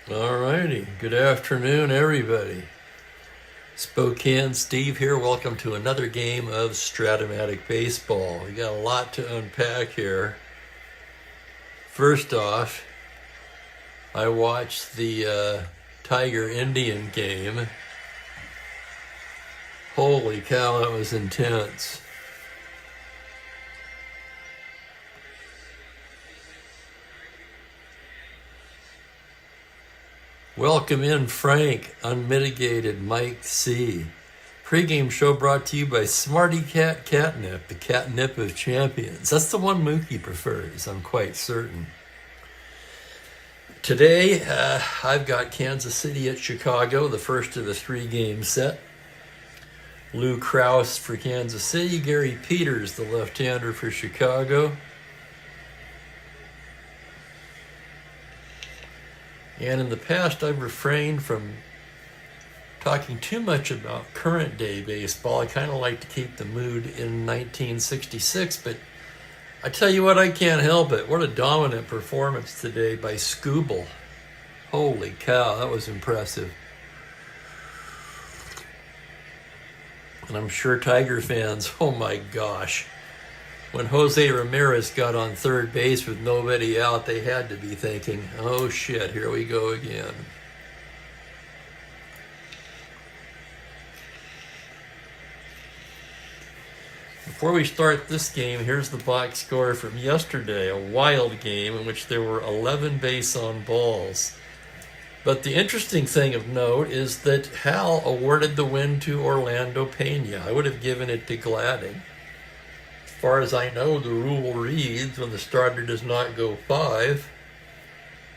Alrighty, good afternoon everybody. Spokane Steve here. Welcome to another game of Strat-O-Matic baseball. We got a lot to unpack here. First off, I watched the Tiger Indian game. Holy cow, that was intense. Welcome in Frank, Unmitigated Mike C. Pre-game show brought to you by Smarty Cat Catnip, the catnip of champions. That's the one Mookie prefers, I'm quite certain. Today, I've got Kansas City at Chicago, the first of the 3-game set. Lou Krause for Kansas City, Gary Peters, the left-hander for Chicago. And in the past, I've refrained from talking too much about current day baseball. I kind of like to keep the mood in 1966, but I tell you what, I can't help it. What a dominant performance today by Scooble. Holy cow, that was impressive. And I'm sure Tiger fans, oh my gosh. When Jose Ramirez got on third base with nobody out, they had to be thinking, oh shit, here we go again. Before we start this game, here's the box score from yesterday, a wild game in which there were 11 base on balls. But the interesting thing of note is that Hal awarded the win to Orlando Pena. I would have given it to Gladding. As far as I know, the rule reads when the starter does not go 5,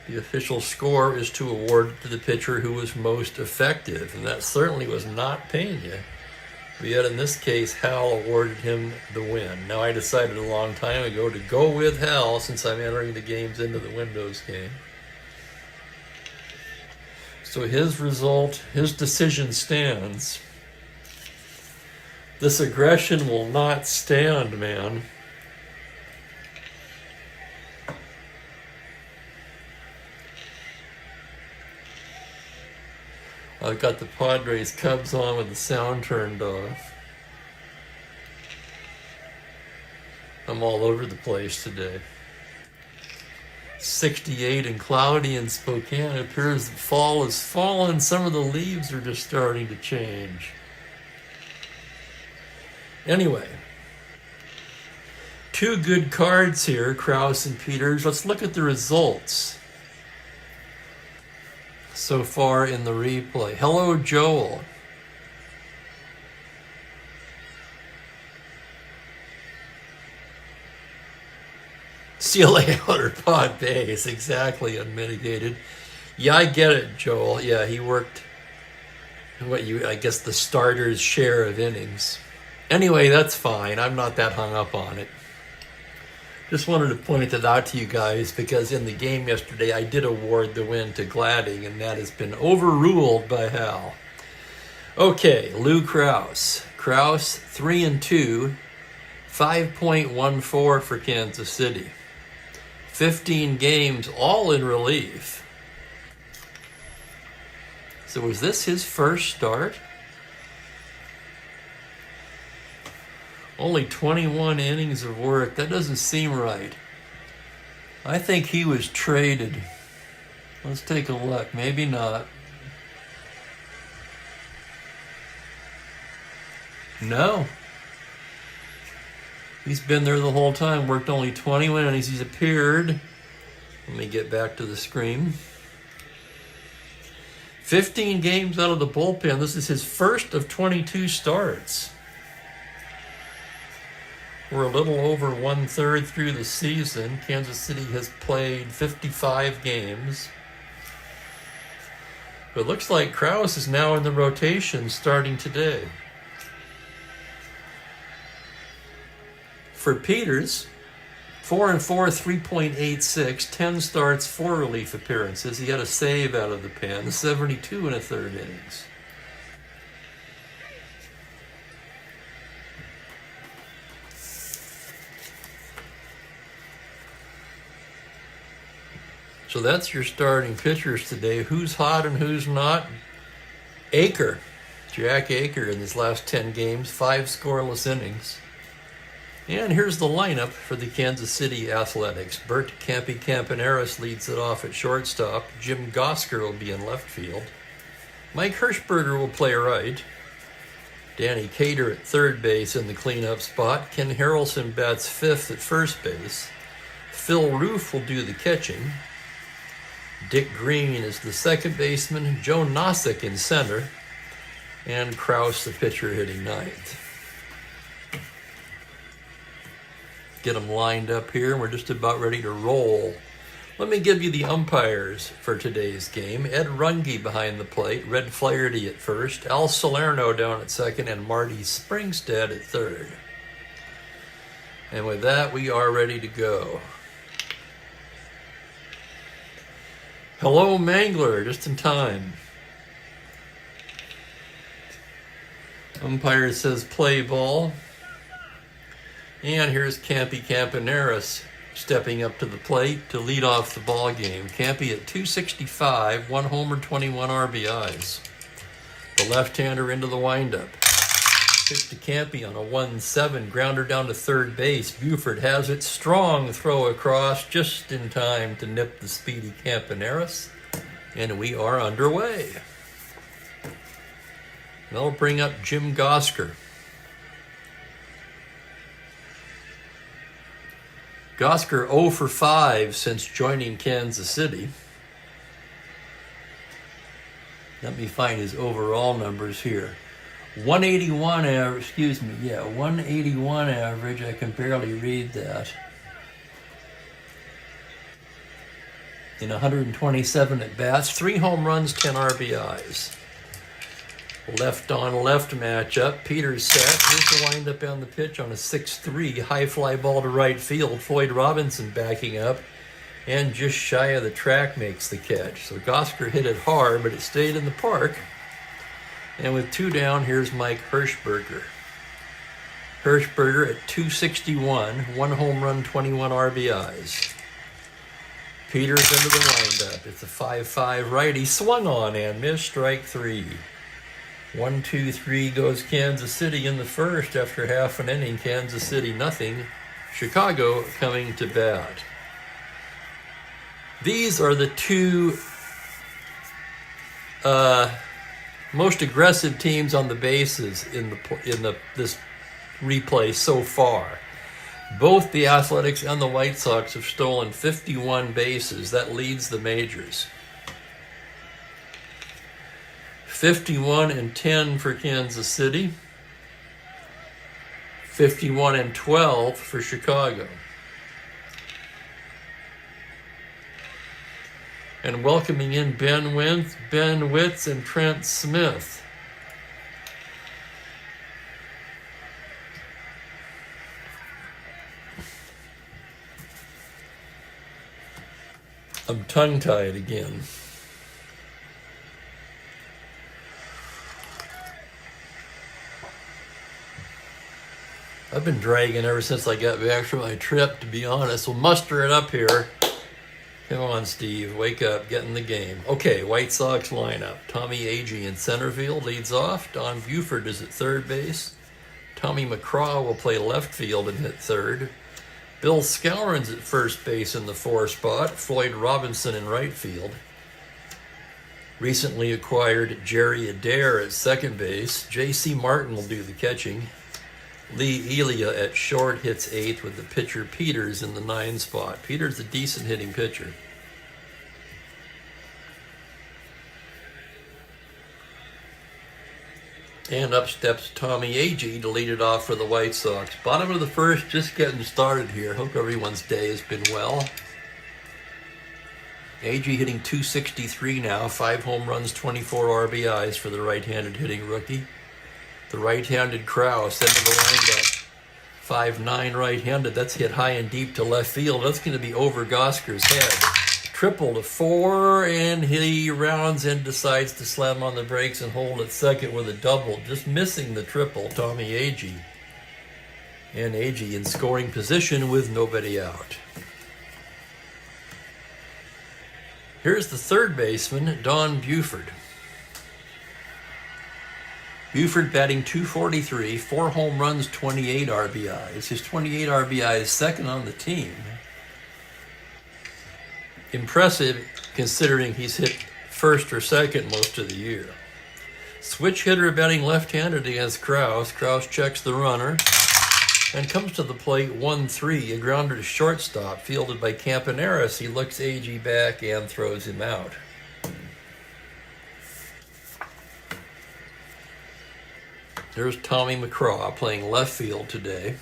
the official score is to award it to the pitcher who was most effective, and that certainly was not Pena. But yet in this case, Hal awarded him the win. Now I decided a long time ago to go with Hal since I'm entering the games into the Windows game. So his result, his decision stands. This aggression will not stand, man. I've got the Padres Cubs on with the sound turned off. I'm all over the place today. 68 and cloudy in Spokane. It appears that fall has fallen. Some of the leaves are just starting to change. Anyway, 2 good cards here, Krause and Peters. Let's look at the results so far in the replay. Hello, Joel. CLA outer pod base, exactly, Unmitigated. Yeah, I get it, Joel. Yeah, he worked, I guess the starter's share of innings. Anyway, that's fine. I'm not that hung up on it. Just wanted to point it out to you guys because in the game yesterday, I did award the win to Gladding, and that has been overruled by Hal. Okay, Lou Krause. Krause, 3-2, 5.14 for Kansas City. 15 games, all in relief. So was this his first start? Only 21 innings of work. That doesn't seem right. I think he was traded. Let's take a look. Maybe not. No. He's been there the whole time. Worked only 21 innings. He's appeared. Let me get back to the screen. 15 games out of the bullpen. This is his first of 22 starts. We're a little over 1/3 through the season. Kansas City has played 55 games. But it looks like Krause is now in the rotation starting today. For Peters, 4-4, 3.86, 10 starts, 4 relief appearances. He had a save out of the pen, 72 1/3 innings. So that's your starting pitchers today. Who's hot and who's not? Aker, Jack Aker in his last 10 games, 5 scoreless innings. And here's the lineup for the Kansas City Athletics. Bert Campy-Campaneris leads it off at shortstop. Jim Gosker will be in left field. Mike Hirschberger will play right. Danny Cater at third base in the cleanup spot. Ken Harrelson bats fifth at first base. Phil Roof will do the catching. Dick Green is the second baseman. Joe Nosek in center. And Krause, the pitcher, hitting ninth. Get them lined up here, and we're just about ready to roll. Let me give you the umpires for today's game. Ed Runge behind the plate, Red Flaherty at first, Al Salerno down at second, and Marty Springstead at third. And with that, we are ready to go. Hello, Mangler, just in time. Umpire says play ball. And here's Campy-Campaneris stepping up to the plate to lead off the ball game. Campy at 265, 1 homer, 21 RBIs. The left-hander into the windup. Pitch to Campy on a 1-7, grounder down to third base. Buford has it. Strong throw across just in time to nip the speedy Campaneris. And we are underway. They'll bring up Jim Gosker. Gosker 0 for 5 since joining Kansas City. Let me find his overall numbers here. 181 average, 181 average. I can barely read that. In 127 at bats, 3 home runs, 10 RBIs. Left on left matchup. Peters set. Here's the windup on the pitch on a 6-3 high fly ball to right field. Floyd Robinson backing up, and just shy of the track makes the catch. So Gosker hit it hard, but it stayed in the park. And with 2 down, here's Mike Hirschberger. Hirschberger at 261, 1 home run, 21 RBIs. Peters into the windup. It's a 5-5 righty. Swung on and missed, strike 3. 1-2-3 goes Kansas City in the first after half an inning. Kansas City nothing. Chicago coming to bat. These are the 2 most aggressive teams on the bases in this replay so far. Both the Athletics and the White Sox have stolen 51 bases. That leads the majors. 51-10 for Kansas City. 51-12 for Chicago. And welcoming in Ben Witz and Trent Smith. I'm tongue-tied again. I've been dragging ever since I got back from my trip, to be honest. We'll muster it up here. Come on, Steve. Wake up. Get in the game. Okay, White Sox lineup. Tommy Agee in center field leads off. Don Buford is at third base. Tommy McCraw will play left field and hit third. Bill Skowron's at first base in the 4 spot. Floyd Robinson in right field. Recently acquired Jerry Adair at second base. J.C. Martin will do the catching. Lee Elia at short hits 8th with the pitcher Peters in the 9 spot. Peters a decent hitting pitcher. And up steps Tommy Agee to lead it off for the White Sox. Bottom of the first, just getting started here. Hope everyone's day has been well. Agee hitting 263 now, 5 home runs, 24 RBIs for the right-handed hitting rookie. The right-handed Krause into the windup. 5'9" right-handed. That's hit high and deep to left field. That's going to be over Gosker's head. Triple to 4, and he rounds in, decides to slam on the brakes and hold at second with a double. Just missing the triple, Tommy Agee. And Agee in scoring position with nobody out. Here's the third baseman, Don Buford. Buford batting .243, 4 home runs, 28 RBIs. His 28 RBIs second on the team. Impressive considering he's hit first or second most of the year. Switch hitter batting left-handed against Krause. Krause checks the runner and comes to the plate 1-3, a grounder to shortstop, fielded by Campaneris. He looks Agee back and throws him out. There's Tommy McCraw playing left field today.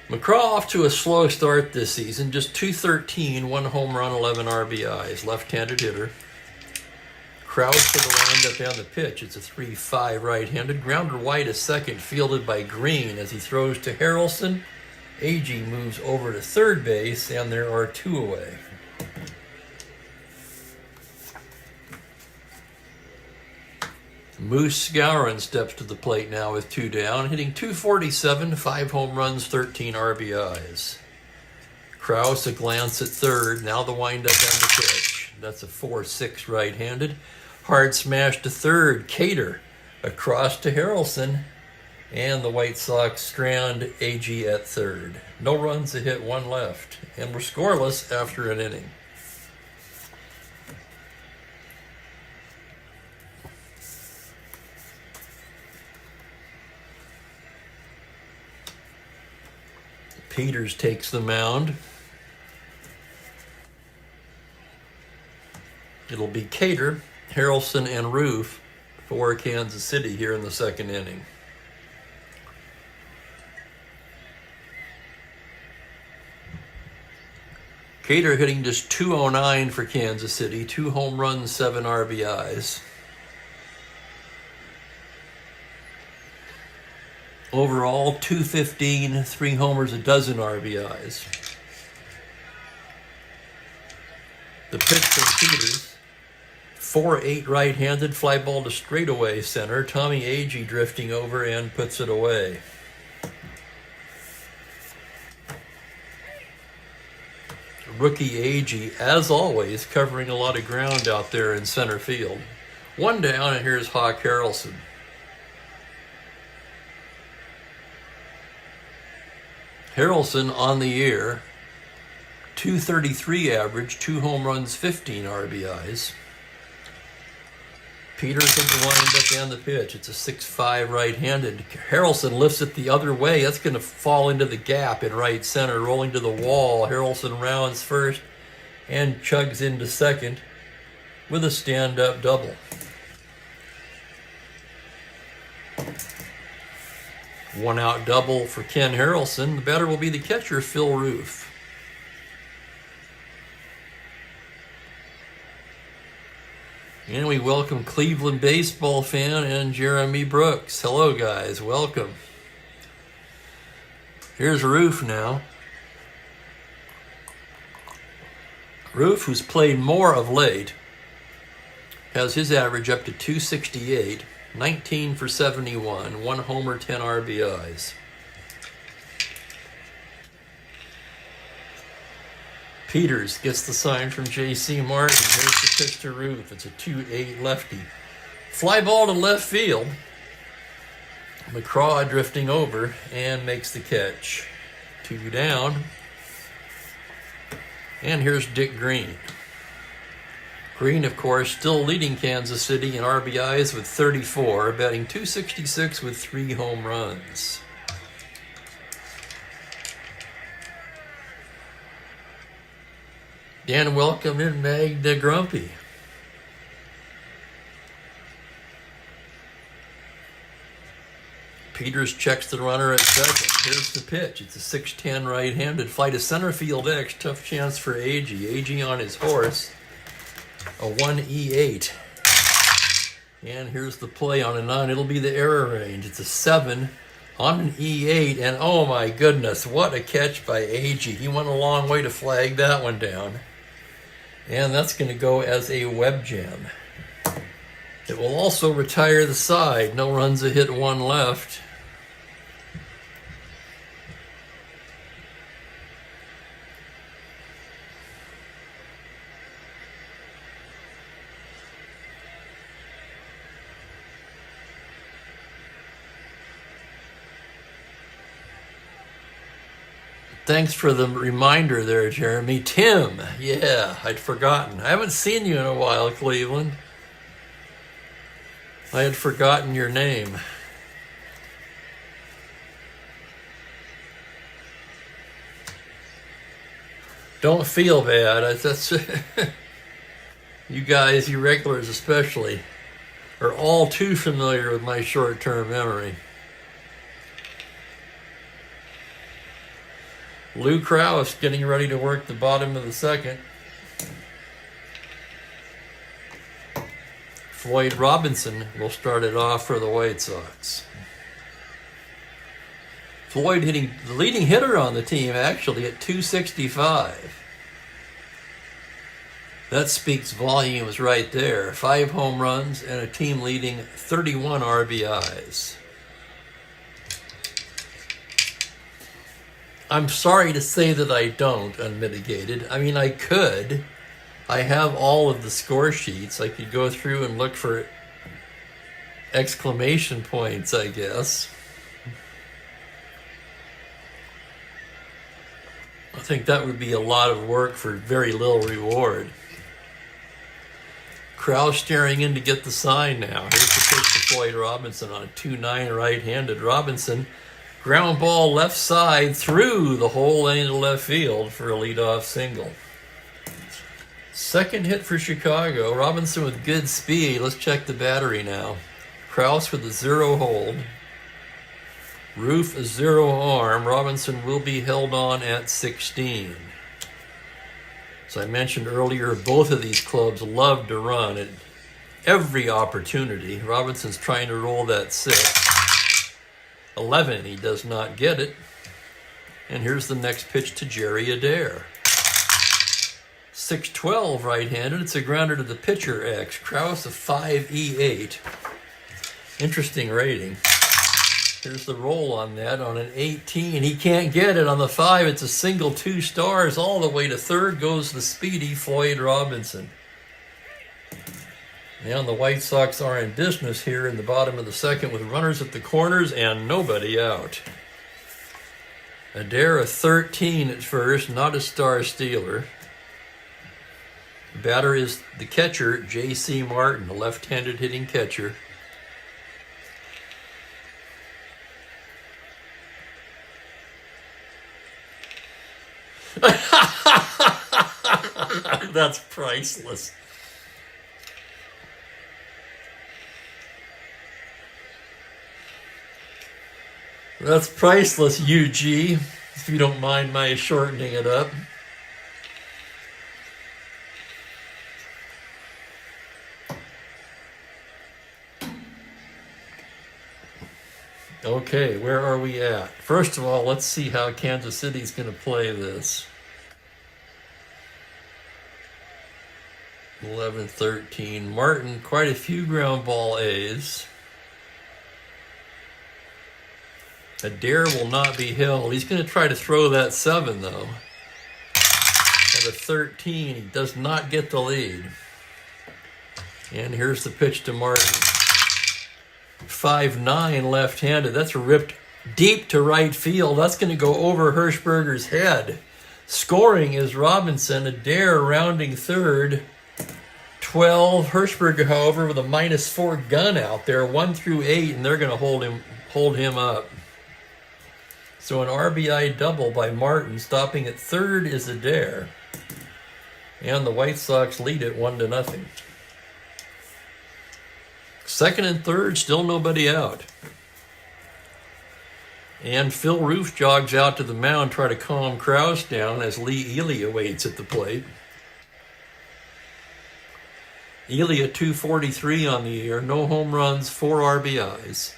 McCraw off to a slow start this season, just .213, 1 home run, 11 RBIs, left-handed hitter. Krause to the windup and the pitch. It's a 3-5 right-handed. Grounder wide to second, fielded by Green as he throws to Harrelson. Agee moves over to third base, and there are 2 away. Moose Skowron steps to the plate now with 2 down, hitting .247, 5 home runs, 13 RBIs. Krause a glance at third, now the windup and the pitch. That's a 4-6 right-handed. Hard smash to third, Cater across to Harrelson, and the White Sox strand Agee at third. No runs, a hit, 1 left, and we're scoreless after an inning. Peters takes the mound. It'll be Cater, Harrelson, and Roof for Kansas City here in the second inning. Cater hitting just .209 for Kansas City, 2 home runs, 7 RBIs. Overall, .215, 3 homers, a dozen RBIs. The pitch from Peters, 4-8 right-handed, fly ball to straightaway center. Tommy Agee drifting over and puts it away. Rookie Agee, as always, covering a lot of ground out there in center field. 1 down, and here's Hawk Harrelson. Harrelson on the year, .233 average, 2 home runs, 15 RBIs. Peters at the windup and the pitch. It's a 6-5 right-handed. Harrelson lifts it the other way. That's going to fall into the gap in right center, rolling to the wall. Harrelson rounds first and chugs into second with a stand-up double. One out double for Ken Harrelson. The batter will be the catcher, Phil Roof. And we welcome Cleveland baseball fan and Jeremy Brooks. Hello, guys. Welcome. Here's Roof now. Roof, who's played more of late, has his average up to .268, 19 for 71, 1 homer, 10 RBIs. Peters gets the sign from J.C. Martin. Here's the pitch to Roof. It's a 2-8 lefty. Fly ball to left field. McCraw drifting over and makes the catch. 2 down. And here's Dick Green. Green, of course, still leading Kansas City in RBIs with 34, batting .266 with 3 home runs. Dan, welcome in Magda Grumpy. Peters checks the runner at second. Here's the pitch. It's a 6-10 right-handed. Fly to center field X. Tough chance for Agee. Agee on his horse. A 1E8. And here's the play on a 9. It'll be the error range. It's a 7 on an E8. And oh my goodness, what a catch by Agee. He went a long way to flag that one down. And that's going to go as a web jam. It will also retire the side. No runs, a hit, 1 left. Thanks for the reminder there, Jeremy. Tim, yeah, I'd forgotten. I haven't seen you in a while, Cleveland. I had forgotten your name. Don't feel bad. That's you guys, you regulars especially, are all too familiar with my short-term memory. Lou Krause getting ready to work the bottom of the second. Floyd Robinson will start it off for the White Sox. Floyd hitting the leading hitter on the team, actually, at 265. That speaks volumes right there. 5 home runs and a team leading 31 RBIs. I'm sorry to say that I don't, unmitigated. I mean, I could. I have all of the score sheets. I could go through and look for exclamation points, I guess. I think that would be a lot of work for very little reward. Krause staring in to get the sign now. Here's the pitch to Floyd Robinson on a 2-9 right-handed. Robinson, ground ball left side through the whole lane to left field for a leadoff single. Second hit for Chicago. Robinson with good speed. Let's check the battery now. Krause with a 0 hold. Roof a 0 arm. Robinson will be held on at 16. As I mentioned earlier, both of these clubs love to run at every opportunity. Robinson's trying to roll that 6. 11, he does not get it. And here's the next pitch to Jerry Adair. 6-12 right-handed. It's a grounder to the pitcher X. Krause a 5.E8. Interesting rating. Here's the roll on that on an 18. He can't get it on the 5. It's a single, 2 stars. All the way to third goes the speedy Floyd Robinson. Now the White Sox are in business here in the bottom of the second with runners at the corners and nobody out. Adair a 13 at first, not a star stealer. The batter is the catcher, J.C. Martin, a left-handed hitting catcher. That's priceless. That's priceless, UG, if you don't mind my shortening it up. Okay, where are we at? First of all, let's see how Kansas City's going to play this. 11-13. Martin, quite a few ground ball A's. Adair will not be held. He's going to try to throw that 7, though. At a 13, he does not get the lead. And here's the pitch to Martin. 5-9 left-handed. That's ripped deep to right field. That's going to go over Hirschberger's head. Scoring is Robinson. Adair rounding third. 12. Hirschberger, however, with a -4 gun out there, 1 through 8, and they're going to hold him up. So an RBI double by Martin. Stopping at third is Adair. And the White Sox lead it 1-0. Second and third, still nobody out. And Phil Roof jogs out to the mound, try to calm Krause down as Lee Elia waits at the plate. Elia 243 on the year, no home runs, 4 RBIs.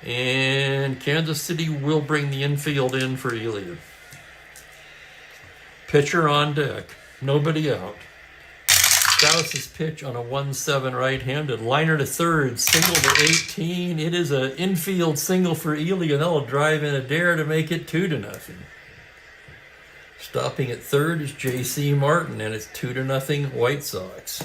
And Kansas City will bring the infield in for Elia. Pitcher on deck, nobody out. Krause's pitch on a 1-7 right-handed. Liner to third, single to 18. It is an infield single for Elia. That'll drive in Adair to make it 2-0. Stopping at third is J.C. Martin, and it's 2-0 White Sox.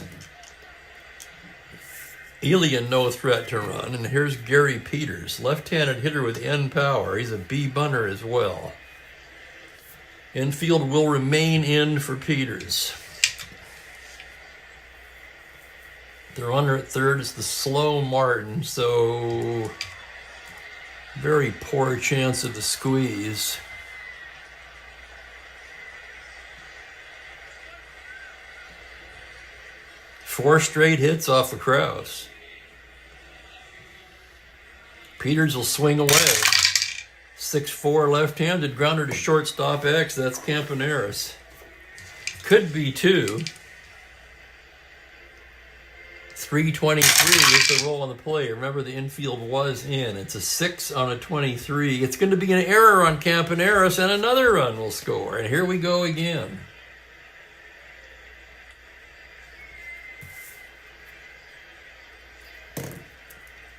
Elia no threat to run, and here's Gary Peters, left-handed hitter with end power. He's a B-bunter as well. Infield will remain in for Peters. The runner at third is the slow Martin, so very poor chance of the squeeze. Four straight hits off of Krause. Peters will swing away. 6-4 left-handed grounder to shortstop X. That's Campaneris. Could be two. 323 is the roll on the play. Remember, the infield was in. It's a 6 on a 23. It's going to be an error on Campaneris, and another run will score. And here we go again.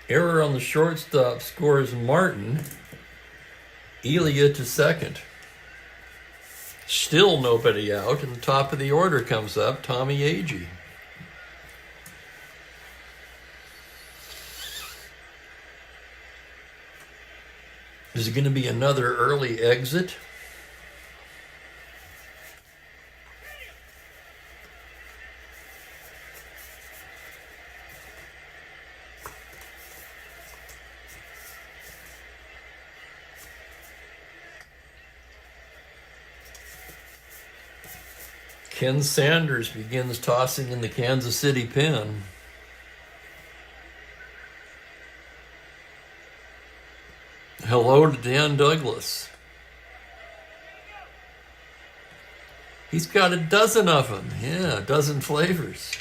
Error on the shortstop scores Martin. Elia to second. Still nobody out, and the top of the order comes up, Tommy Agee. Is it going to be another early exit? Ken Sanders begins tossing in the Kansas City pen. Hello to Dan Douglas. He's got a dozen of them. Yeah, a dozen flavors.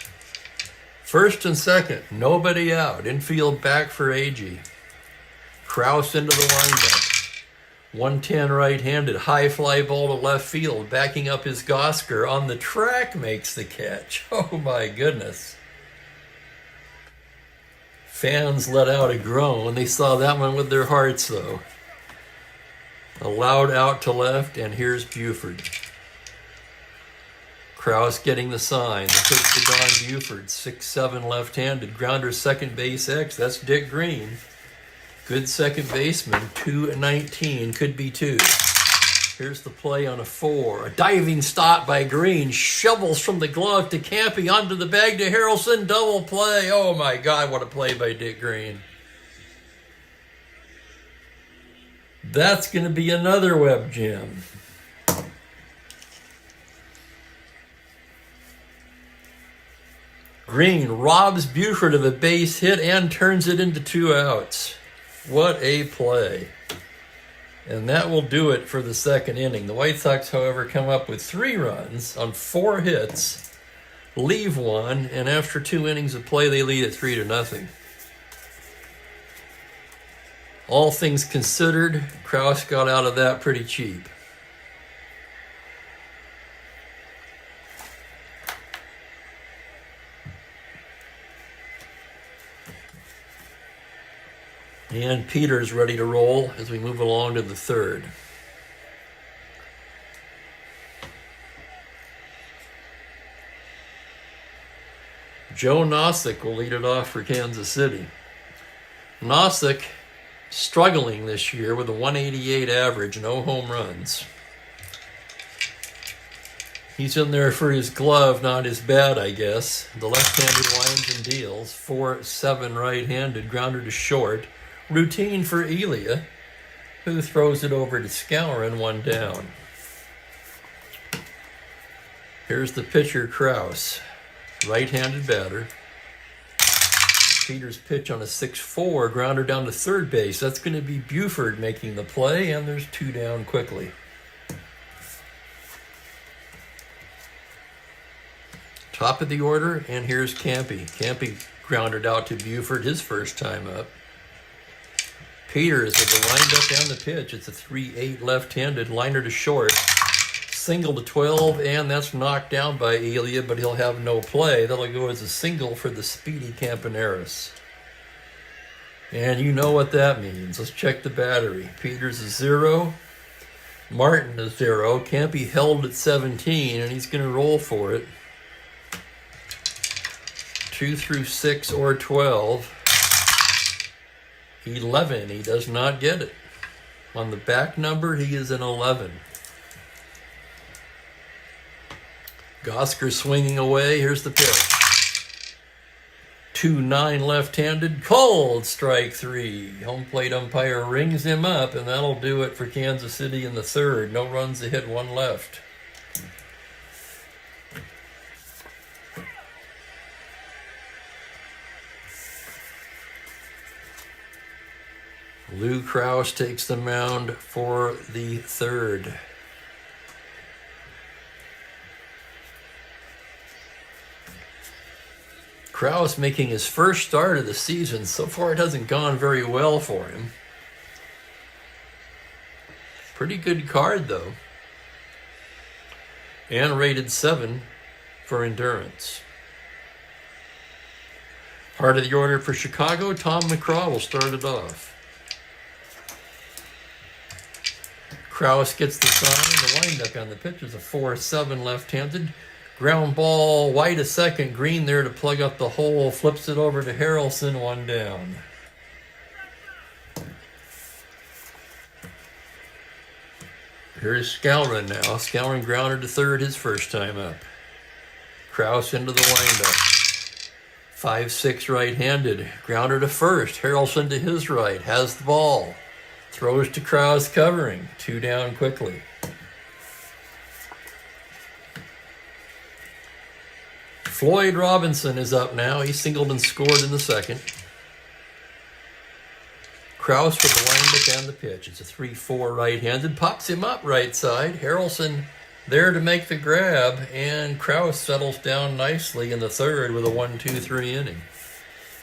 First and second, nobody out. Infield back for Agee. Krause into the windup. 110 right-handed, high fly ball to left field, backing up his Gosker on the track makes the catch. Oh my goodness. Fans let out a groan. They saw that one with their hearts though. Allowed out to left, and here's Buford. Krause getting the sign. The pitch to Don Buford, 6-7 left-handed, grounder second base X. That's Dick Green. Good second baseman, 2-19, could be two. Here's the play on a 4. A diving stop by Green. Shovels from the glove to Campy, onto the bag to Harrelson. Double play. Oh my God, what a play by Dick Green. That's going to be another web gem. Green robs Buford of a base hit and turns it into 2 outs. What a play. And that will do it for the second inning. The White Sox, however, come up with 3 runs on 4 hits, leave 1, and after 2 innings of play, they lead at 3-0. All things considered, Krause got out of that pretty cheap. And Peters ready to roll as we move along to the third. Joe Nosek will lead it off for Kansas City. Nosek struggling this year with a 188 average, no home runs. He's in there for his glove, not his bat, I guess. The left-handed winds and deals, 4-7 right-handed, grounder to short. Routine for Elia, who throws it over to Skowron, 1 down. Here's the pitcher, Krause, right-handed batter. Peters pitch on a 6-4, grounder down to third base. That's going to be Buford making the play, and there's 2 down quickly. Top of the order, and here's Campy. Campy grounded out to Buford his first time up. Peters with the windup and the pitch. It's a 3-8 left-handed, liner to short. Single to 12, and that's knocked down by Elia, but he'll have no play. That'll go as a single for the speedy Campaneris. And you know what that means. Let's check the battery. Peters is 0. Martin is 0. Campy held at 17, and he's going to roll for it. 2 through 6 or 12. 11. He does not get it. On the back number, he is an 11. Gosker swinging away. Here's the pitch. 2-9 left-handed, called strike 3. Home plate umpire rings him up, and that'll do it for Kansas City in the third. No runs to hit, 1 left. Lou Krause takes the mound for the third. Krause making his first start of the season. So far, it hasn't gone very well for him. Pretty good card, though. And rated 7 for endurance. Heart of the order for Chicago, Tom McCraw will start it off. Krause gets the sign. The windup on the pitch is a 4-7 left-handed. Ground ball, wide to second, Green there to plug up the hole, flips it over to Harrelson, 1 down. Here's Skowron now. Skowron grounded to third his first time up. Krause into the windup. 5-6 right-handed. Grounder to first. Harrelson to his right. Has the ball. Throws to Krause covering. 2 down quickly. Floyd Robinson is up now. He singled and scored in the second. Krause with the windup and the pitch. It's a 3-4 right-handed. Pops him up right side. Harrelson there to make the grab. And Krause settles down nicely in the third with a 1-2-3 inning.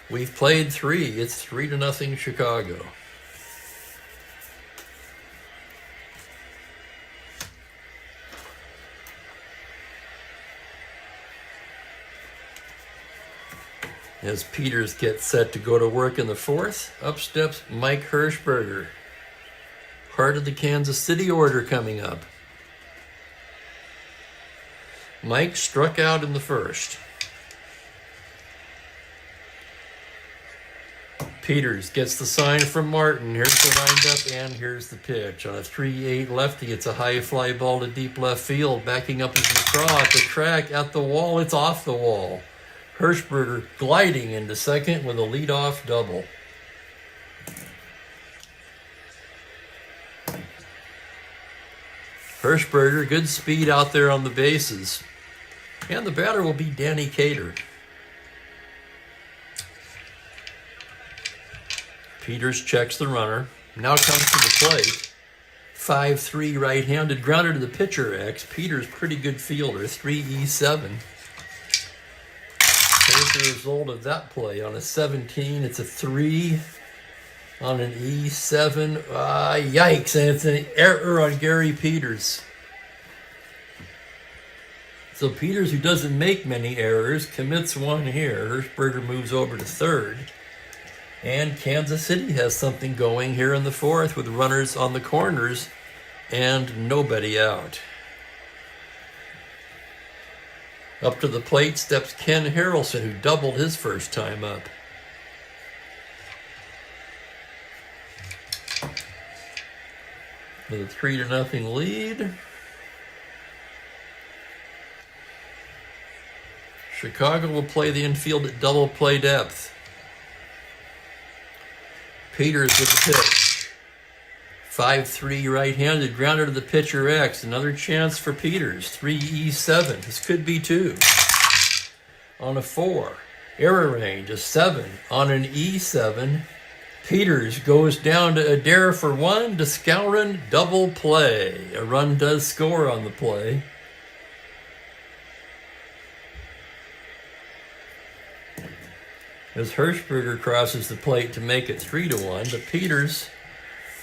We've played 3. It's 3-0 Chicago. As Peters gets set to go to work in the fourth, up steps Mike Hirschberger. Heart of the Kansas City order coming up. Mike struck out in the first. Peters gets the sign from Martin. Here's the windup and here's the pitch. On a 3-8 lefty, it's a high fly ball to deep left field. Backing up is McCraw at the track, at the wall. It's off the wall. Hirschberger gliding into second with a leadoff double. Hirschberger, good speed out there on the bases. And the batter will be Danny Cater. Peters checks the runner. Now comes to the plate. 5-3 right-handed. Grounder to the pitcher X. Peters, pretty good fielder. 3-7. Here's the result of that play. On a 17, it's a 3. On an E7, yikes, and it's an error on Gary Peters. So Peters, who doesn't make many errors, commits one here. Hirschberger moves over to third. And Kansas City has something going here in the fourth with runners on the corners and nobody out. Up to the plate steps Ken Harrelson, who doubled his first time up. With a 3-0 lead. Chicago will play the infield at double play depth. Peters with the pitch. 5-3 right-handed, grounder to the pitcher X. Another chance for Peters. 3-7. This could be 2. On a 4. Error range, a 7. On an E7. Peters goes down to Adair for 1. To Skowron, double play. A run does score on the play. As Hirschberger crosses the plate to make it 3-1, but Peters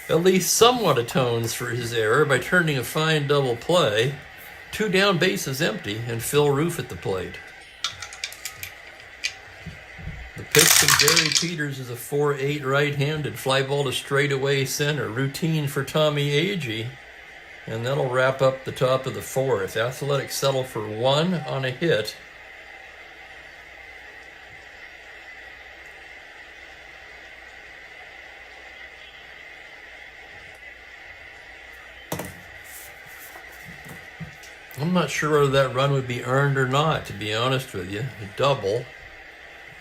at least somewhat atones for his error by turning a fine double play. 2 down, bases empty, and Phil Roof at the plate. The pitch from Gary Peters is a 4-8 right-handed fly ball to straightaway center. Routine for Tommy Agee, and that'll wrap up the top of the fourth. Athletics settle for 1 on a hit. I'm not sure whether that run would be earned or not, to be honest with you. A double.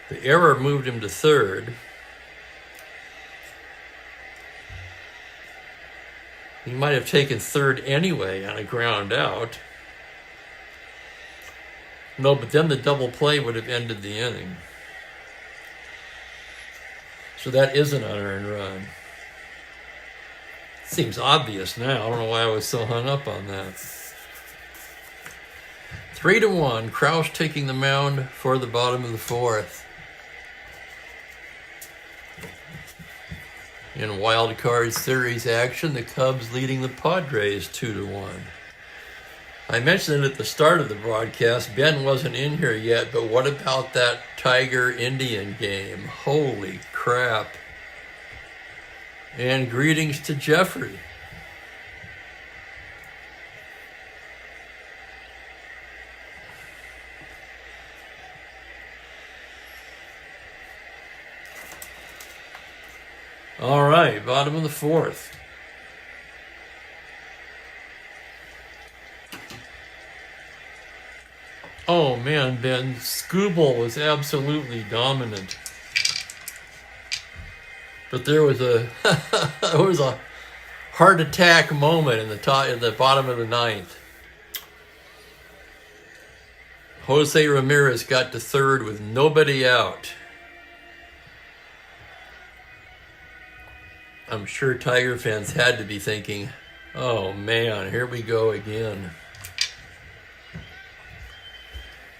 The error moved him to third. He might have taken third anyway on a ground out. No, but then the double play would have ended the inning. So that is an unearned run. Seems obvious now. I don't know why I was so hung up on that. 3-1. Kraus taking the mound for the bottom of the fourth. In Wild Card Series action, the Cubs leading the Padres 2-1. I mentioned it at the start of the broadcast. Ben wasn't in here yet, but what about that Tiger-Indian game? Holy crap. And greetings to Jeffrey. All right, bottom of the fourth. Oh man, Ben, Skubal was absolutely dominant. But there was a there was a heart attack moment in the bottom of the ninth. Jose Ramirez got to third with nobody out. I'm sure Tiger fans had to be thinking, oh man, here we go again.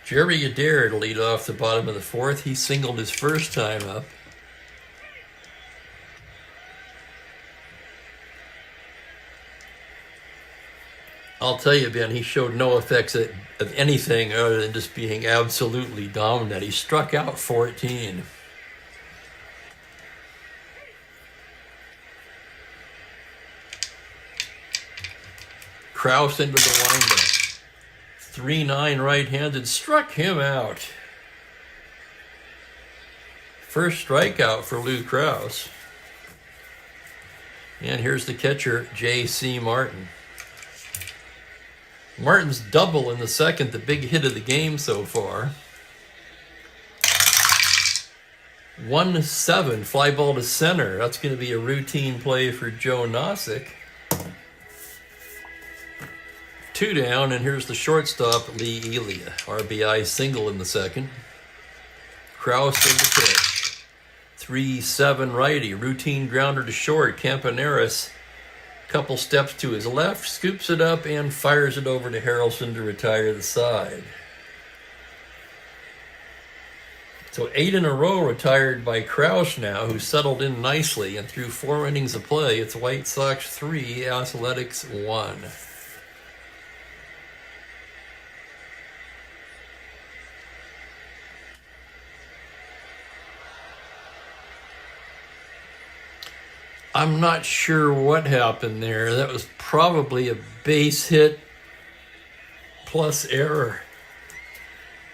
Jerry Adair to lead off the bottom of the fourth. He singled his first time up. I'll tell you, Ben, he showed no effects of anything other than just being absolutely dominant. He struck out 14. Kraus into the windup. 3-9 right-handed, struck him out. First strikeout for Lou Kraus. And here's the catcher, J.C. Martin. Martin's double in the second, the big hit of the game so far. 1-7, fly ball to center. That's going to be a routine play for Joe Nosek. 2 down, and here's the shortstop, Lee Elia. RBI single in the second. Kraus in the pitch. 3-7 righty, routine grounder to short. Campaneris, couple steps to his left, scoops it up and fires it over to Harrelson to retire the side. So 8 in a row retired by Kraus now, who settled in nicely, and through 4 innings of play, it's White Sox 3, Athletics 1. I'm not sure what happened there. That was probably a base hit plus error,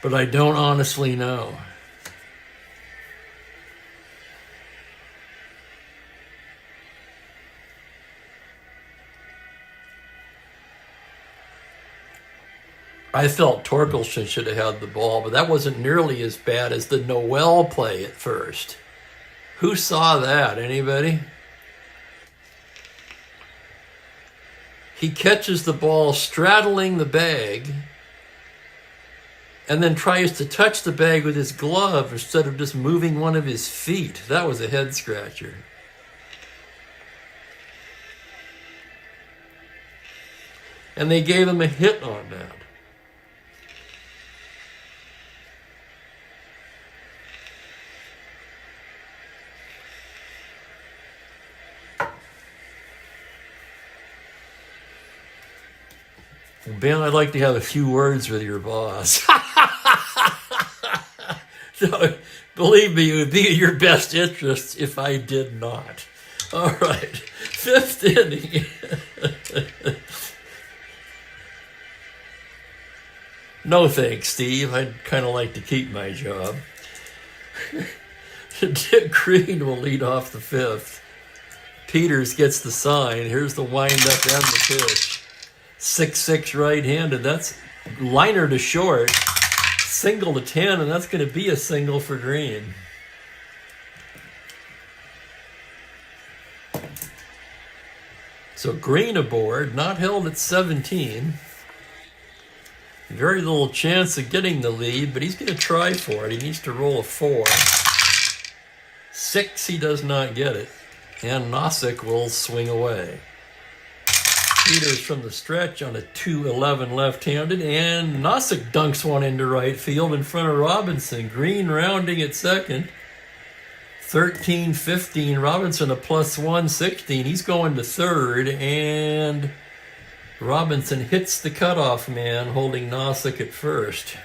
but I don't honestly know. I felt Torkelson should have had the ball, but that wasn't nearly as bad as the Noel play at first. Who saw that? Anybody? He catches the ball straddling the bag and then tries to touch the bag with his glove instead of just moving one of his feet. That was a head scratcher. And they gave him a hit on that. Ben, I'd like to have a few words with your boss. So, believe me, it would be in your best interest if I did not. All right, 5th inning. No thanks, Steve. I'd kind of like to keep my job. Dick Green will lead off the 5th. Peters gets the sign. Here's the windup and the pitch. 6-6 right-handed. That's liner to short, single to 10, and that's going to be a single for green. So green aboard, not held at 17. Very little chance of getting the lead, but he's going to try for it. He needs to roll a 4. 6, he does not get it. And Nosek will swing away. Peters from the stretch on a 2-11 left-handed, and Nosek dunks one into right field in front of Robinson. Green rounding at second. 13-15, Robinson a +1, 16. He's going to third, and Robinson hits the cutoff man, holding Nosek at first.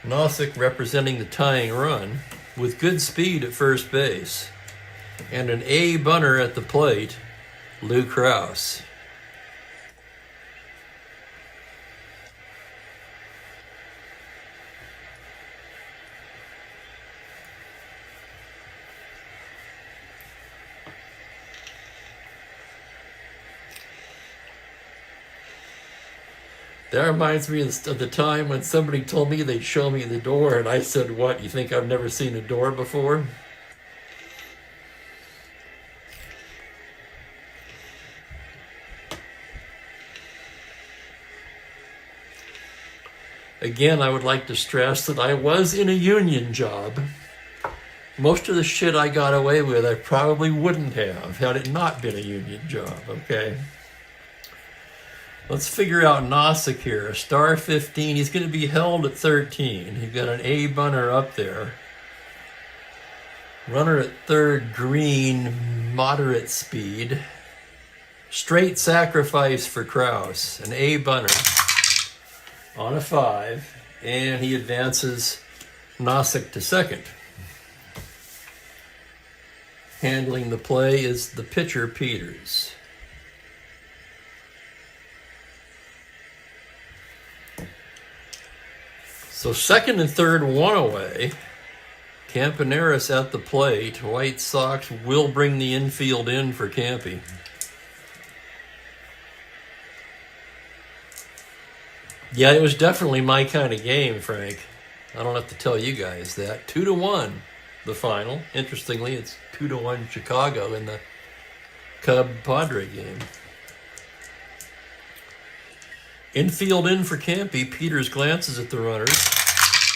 Nosek representing the tying run with good speed at first base. And an A bunter at the plate, Lou Krause. That reminds me of the time when somebody told me they'd show me the door, and I said, "What, you think I've never seen a door before?" Again, I would like to stress that I was in a union job. Most of the shit I got away with, I probably wouldn't have had it not been a union job, okay? Let's figure out Nosek here. Star 15, he's going to be held at 13. You've got an A bunter up there. Runner at third, green, moderate speed. Straight sacrifice for Krause, an A bunter on a 5, and he advances Nosek to second. Handling the play is the pitcher, Peters. So second and third, one away. Campaneris at the plate. White Sox will bring the infield in for Campy. Yeah, it was definitely my kind of game, Frank. I don't have to tell you guys that. 2-1, the final. Interestingly, it's 2-1 Chicago in the Cub-Padre game. Infield in for Campy. Peters glances at the runners.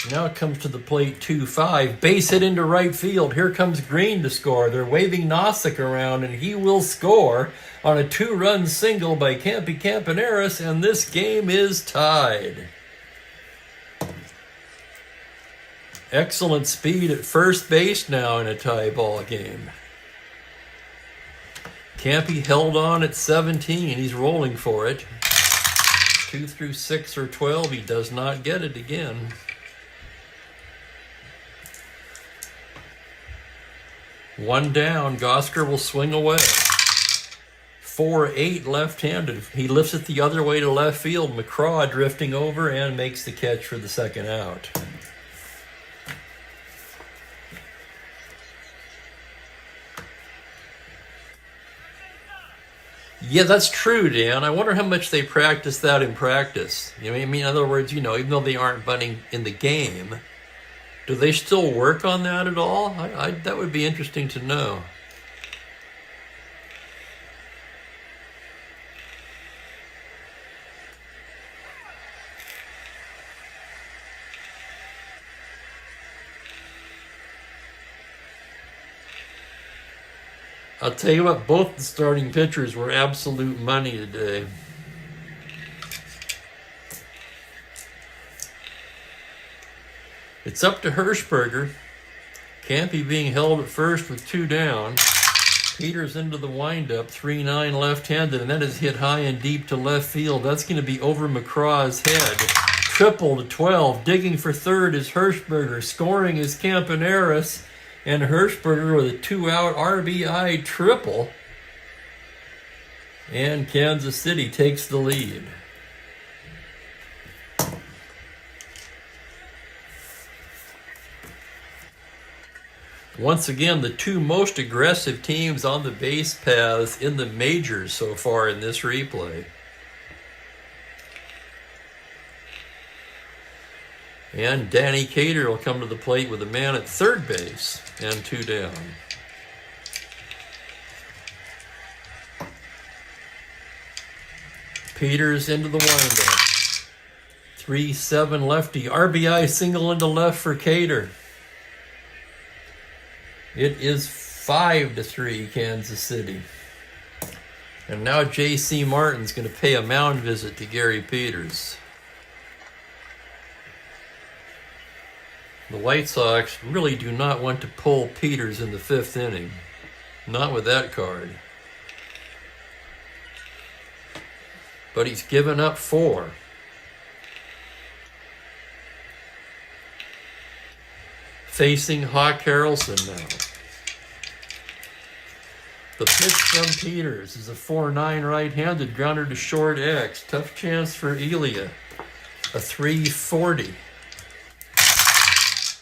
Now it comes to the plate 2-5. Base hit into right field. Here comes Green to score. They're waving Nosek around, and he will score on a 2-run single by Campy Campaneris, and this game is tied. Excellent speed at first base now in a tie ball game. Campy held on at 17. He's rolling for it. 2 through 6 or 12. He does not get it again. One down. Gosker will swing away. 4-8 left-handed. He lifts it the other way to left field. McCraw drifting over and makes the catch for the second out. Yeah, that's true, Dan. I wonder how much they practice that in practice. You know, I mean, in other words, even though they aren't bunting in the game, do they still work on that at all? That would be interesting to know. I'll tell you what, both the starting pitchers were absolute money today. It's up to Hirschberger. Campy being held at first with 2 down. Peters into the windup, 3-9 left-handed, and that is hit high and deep to left field. That's going to be over McCraw's head. Triple to 12. Digging for third is Hirschberger. Scoring is Campaneris. And Hirschberger with a 2-out RBI triple. And Kansas City takes the lead. Once again, the two most aggressive teams on the base paths in the majors so far in this replay. And Danny Cater will come to the plate with a man at third base and 2 down. Peters into the windup. 3-7 lefty. RBI single into left for Cater. It is 5-3 Kansas City. And now J.C. Martin's going to pay a mound visit to Gary Peters. The White Sox really do not want to pull Peters in the 5th inning. Not with that card. But he's given up 4. Facing Hawk Harrelson now. The pitch from Peters is a 4-9 right-handed grounder to short X. Tough chance for Elia. A 340.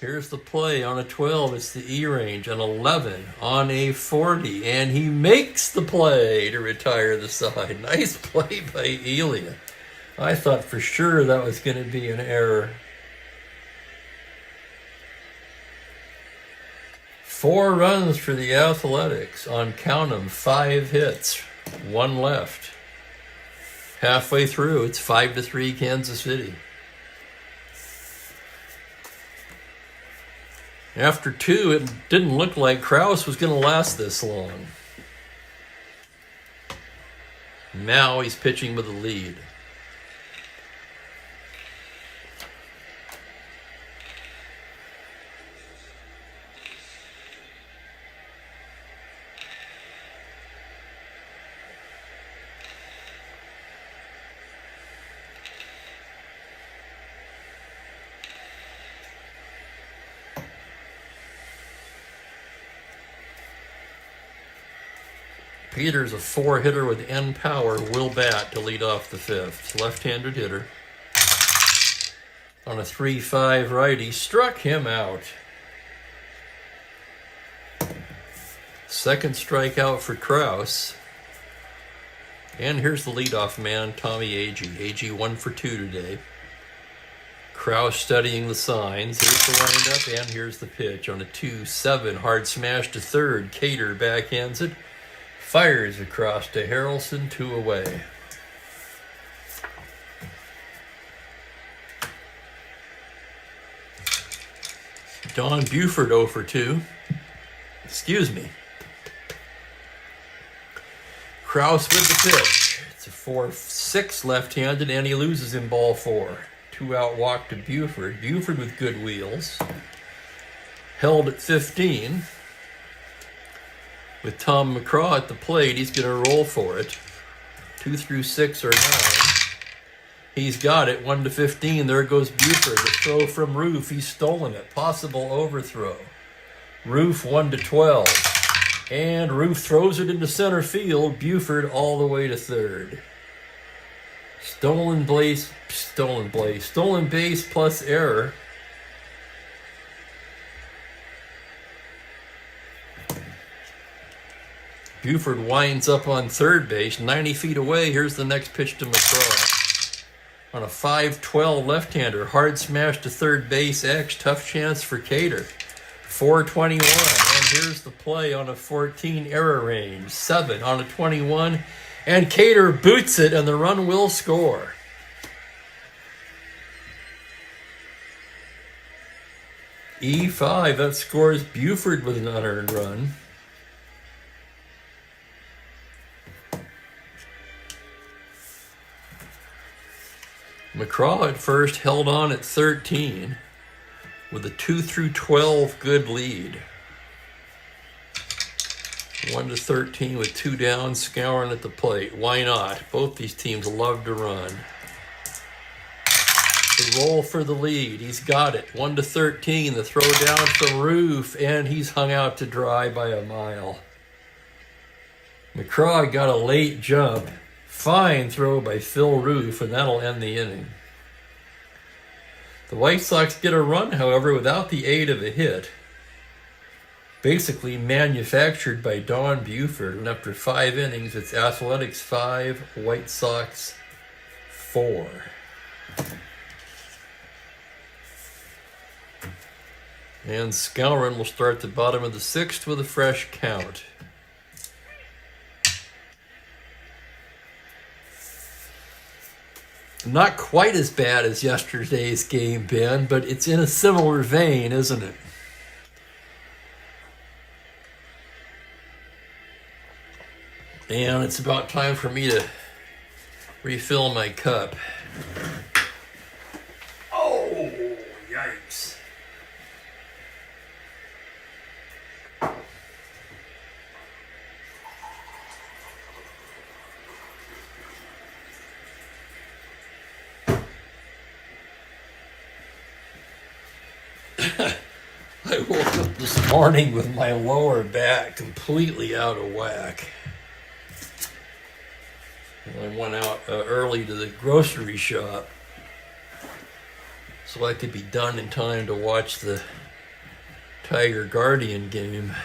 Here's the play on a 12. It's the E range. An 11 on a 40. And he makes the play to retire the side. Nice play by Elia. I thought for sure that was going to be an error. 4 runs for the Athletics on, count 'em, 5 hits, 1 left. Halfway through, it's 5-3 Kansas City. After 2, it didn't look like Krause was going to last this long. Now he's pitching with a lead. Peters, a 4-hitter with N power, will bat to lead off the 5th. Left-handed hitter. On a 3-5 righty, struck him out. Second strikeout for Krause. And here's the leadoff man, Tommy Agee. Agee 1 for 2 today. Krause studying the signs. Here's the windup, and here's the pitch. On a 2-7, hard smash to third. Cater backhands it. Fires across to Harrelson, 2 away. Don Buford 0 for 2. Excuse me. Krause with the pitch. It's a 4-6 left-handed, and he loses in ball 4. 2-out walk to Buford. Buford with good wheels. Held at 15. With Tom McCraw at the plate, he's going to roll for it. 2 through 6 or 9. He's got it. 1-15. There goes Buford. The throw from Roof. He's stolen it. Possible overthrow. Roof 1-12. And Roof throws it into center field. Buford all the way to third. Stolen base plus error. Buford winds up on third base, 90 feet away. Here's the next pitch to McCraw. On a 5-12 left-hander, hard smash to third base, X, tough chance for Cater. 4-21, and here's the play on a 14 error range. 7 on a 21, and Cater boots it, and the run will score. E5, that scores Buford with an unearned run. McCraw at first held on at 13 with a 2 through 12 good lead. 1-13 with 2 down, scouring at the plate. Why not? Both these teams love to run. The roll for the lead. He's got it. 1-13. The throw down from Roof, and he's hung out to dry by a mile. McCraw got a late jump. Fine throw by Phil Roof, and that'll end the inning. The White Sox get a run, however, without the aid of a hit. Basically manufactured by Don Buford, and after 5 innings, it's Athletics 5, White Sox 4. And Skowron will start the bottom of the 6th with a fresh count. Not quite as bad as yesterday's game, Ben, but it's in a similar vein, isn't it? And it's about time for me to refill my cup. Oh, yikes. I woke up this morning with my lower back completely out of whack. I went out early to the grocery shop so I could be done in time to watch the Tiger Guardian game.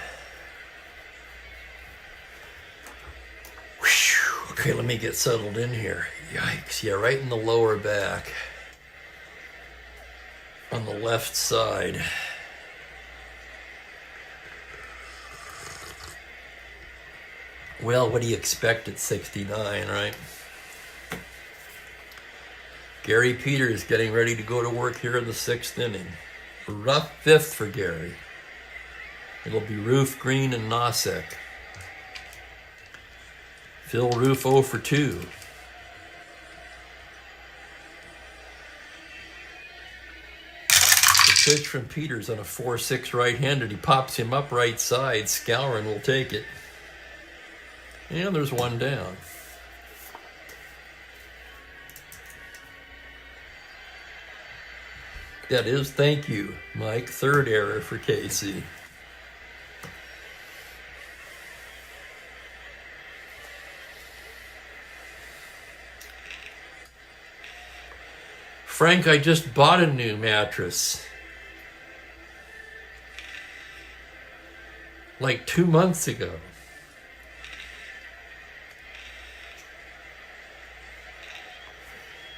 Whew. Okay, let me get settled in here. Yikes, yeah, right in the lower back on the left side. Well, what do you expect at 69, right? Gary Peters getting ready to go to work here in the 6th inning. Rough 5th for Gary. It'll be Roof, Green, and Nosek. Phil Roof 0 for 2. The pitch from Peters on a 4-6 right-handed. He pops him up right side. Skowron will take it. And there's one down. That is, thank you, Mike. 3rd error for Casey. Frank, I just bought a new mattress. Like 2 months ago.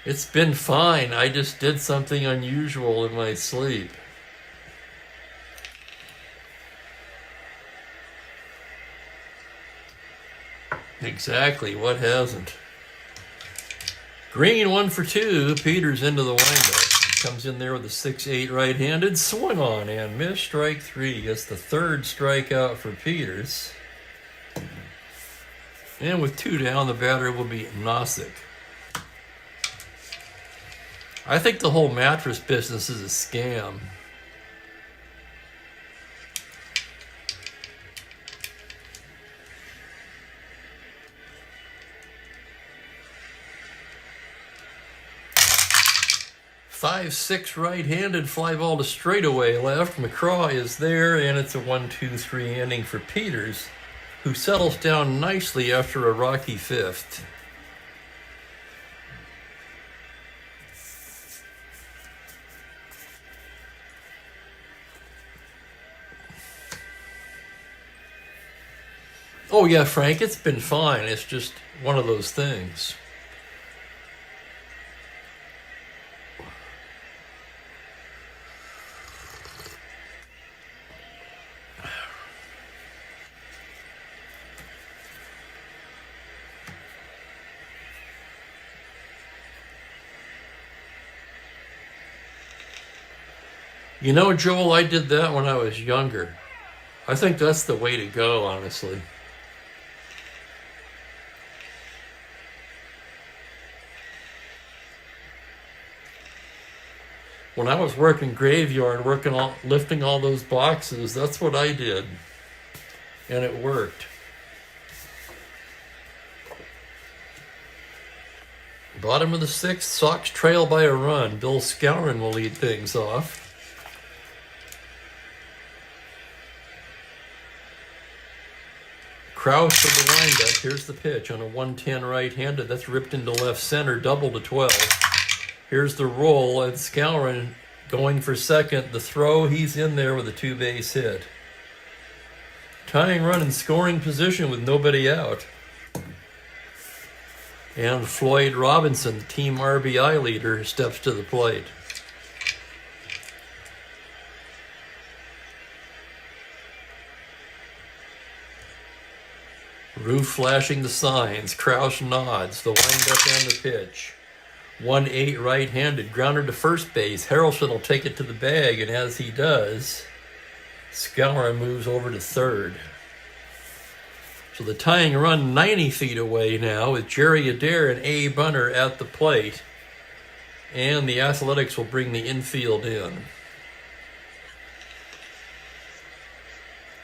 It's been fine. I just did something unusual in my sleep. Exactly. What hasn't? Green 1 for 2. Peters into the windup. Comes in there with a 6-8 right-handed. Swung on and missed. Strike 3. Gets the 3rd strikeout for Peters. And with 2 down, the batter will be Nosek. I think the whole mattress business is a scam. Five, 6 right-handed fly ball to straightaway left. McCraw is there, and it's a 1-2-3 inning for Peters, who settles down nicely after a rocky 5th. Oh yeah, Frank, it's been fine. It's just one of those things. You know, Joel, I did that when I was younger. I think that's the way to go, honestly. When I was working graveyard, lifting all those boxes, that's what I did. And it worked. Bottom of the 6th, Sox trail by a run. Bill Skowron will lead things off. Krause for the windup. Here's the pitch on a 110 right-handed. That's ripped into left center, double to 12. Here's the roll, and Skowron going for second. The throw, he's in there with a 2-base hit. Tying run in scoring position with nobody out. And Floyd Robinson, the team RBI leader, steps to the plate. Roof flashing the signs. Kraus nods. The windup and the pitch. 1-8 right-handed. Grounder to first base. Harrelson will take it to the bag, and as he does, Skowron moves over to third. So the tying run 90 feet away now with Jerry Adair and A. Bunner at the plate. And the Athletics will bring the infield in.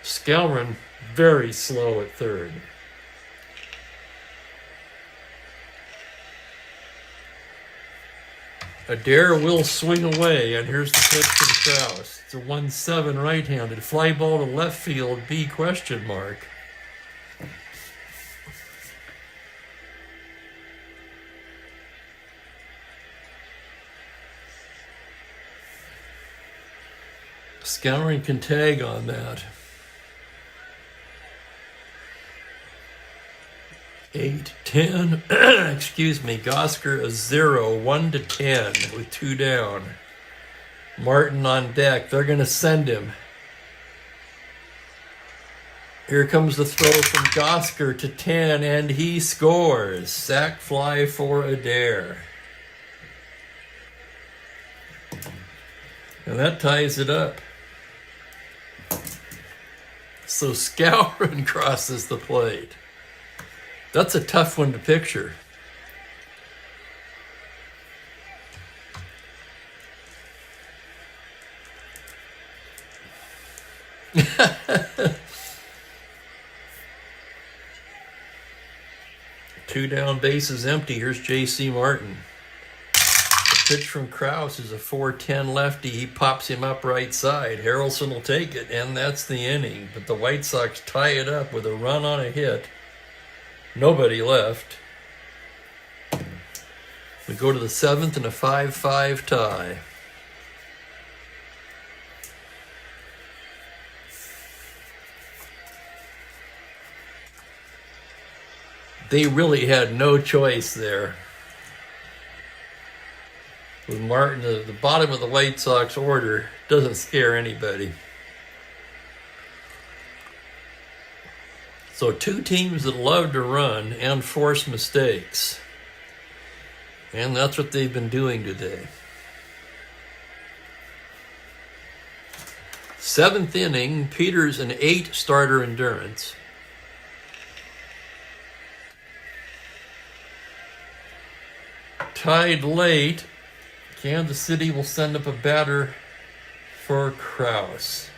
Skowron very slow at third. Adair will swing away, and here's the pitch from Kraus. It's a 1-7 right-handed. Fly ball to left field, B question mark. Skowron can tag on that. 8, 10, excuse me, Gosker a 0, 1-10 with 2 down. Martin on deck, they're going to send him. Here comes the throw from Gosker to 10, and he scores. Sac fly for Adair. And that ties it up. So Skowron crosses the plate. That's a tough one to picture. Two down, bases empty. Here's J.C. Martin. The pitch from Kraus is a 4-10 lefty. He pops him up right side. Harrelson will take it, and that's the inning. But the White Sox tie it up with a run on a hit. Nobody left. We go to the 7th and a 5-5 tie. They really had no choice there. With Martin at the bottom of the White Sox order, doesn't scare anybody. So two teams that love to run and force mistakes. And that's what they've been doing today. 7th inning, Peters an 8 starter endurance. Tied late, Kansas City will send up a batter for Kraus.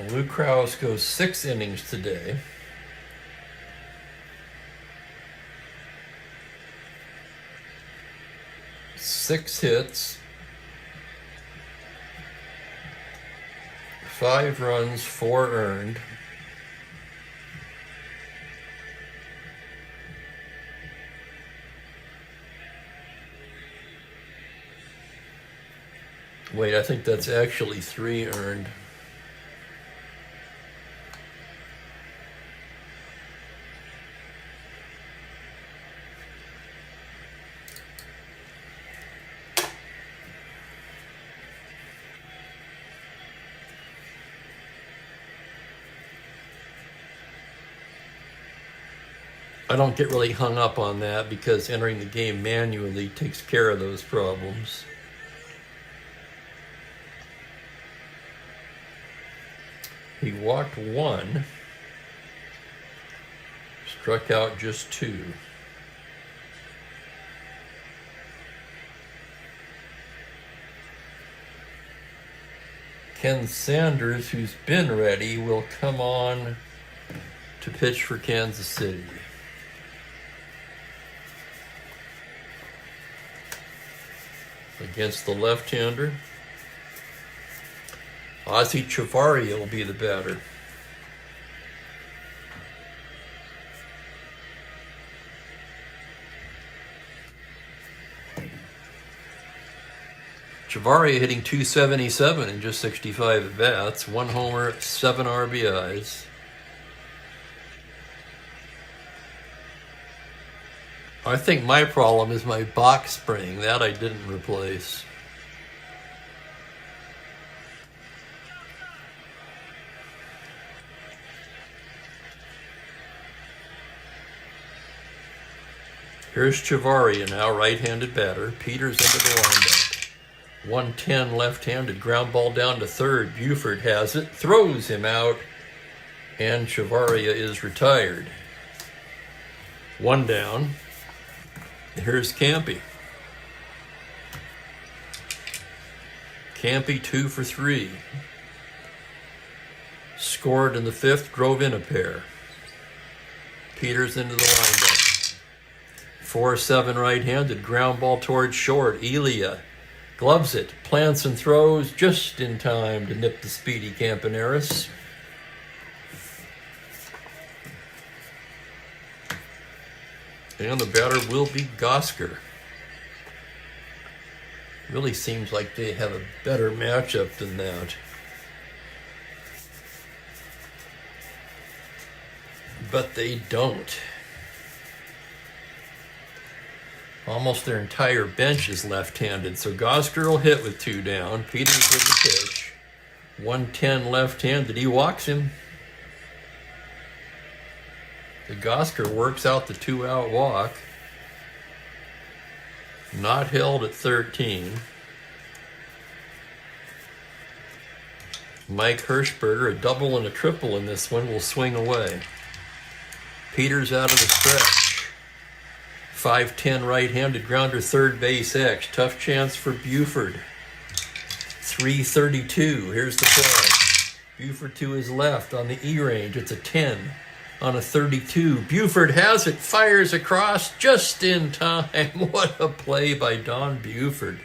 Lou Kraus goes 6 innings today. Six hits, 5 runs, 4 earned. Wait, I think that's actually 3 earned. I don't get really hung up on that because entering the game manually takes care of those problems. He walked 1, struck out just 2. Ken Sanders, who's been ready, will come on to pitch for Kansas City. Against the left-hander, Ozzie Chavarria will be the batter. Chavarria hitting .277 in just 65 at-bats, 1 homer, 7 RBIs. I think my problem is my box spring. That I didn't replace. Here's Chavaria now, right-handed batter. Peters into the windup. 110 left-handed, ground ball down to third. Buford has it, throws him out, and Chavaria is retired. One down. Here's Campy. Campy 2 for 3. Scored in the fifth, drove in a pair. Peters into the windup. 4-7 right-handed, ground ball towards short. Elia gloves it, plants and throws just in time to nip the speedy Campaneris. And the batter will be Gosker. Really seems like they have a better matchup than that. But they don't. Almost their entire bench is left-handed, so Gosker will hit with 2 down. Peters with the pitch. 110 left-handed. He walks him. The Gosker works out the 2-out walk. Not held at 13. Mike Hirschberger, a double and a triple in this one, will swing away. Peters out of the stretch. 5-10 right-handed, grounder third base X. Tough chance for Buford. 3:32. Here's the play. Buford to his left on the E range. It's a 10 on a 32. Buford has it, fires across just in time. What a play by Don Buford.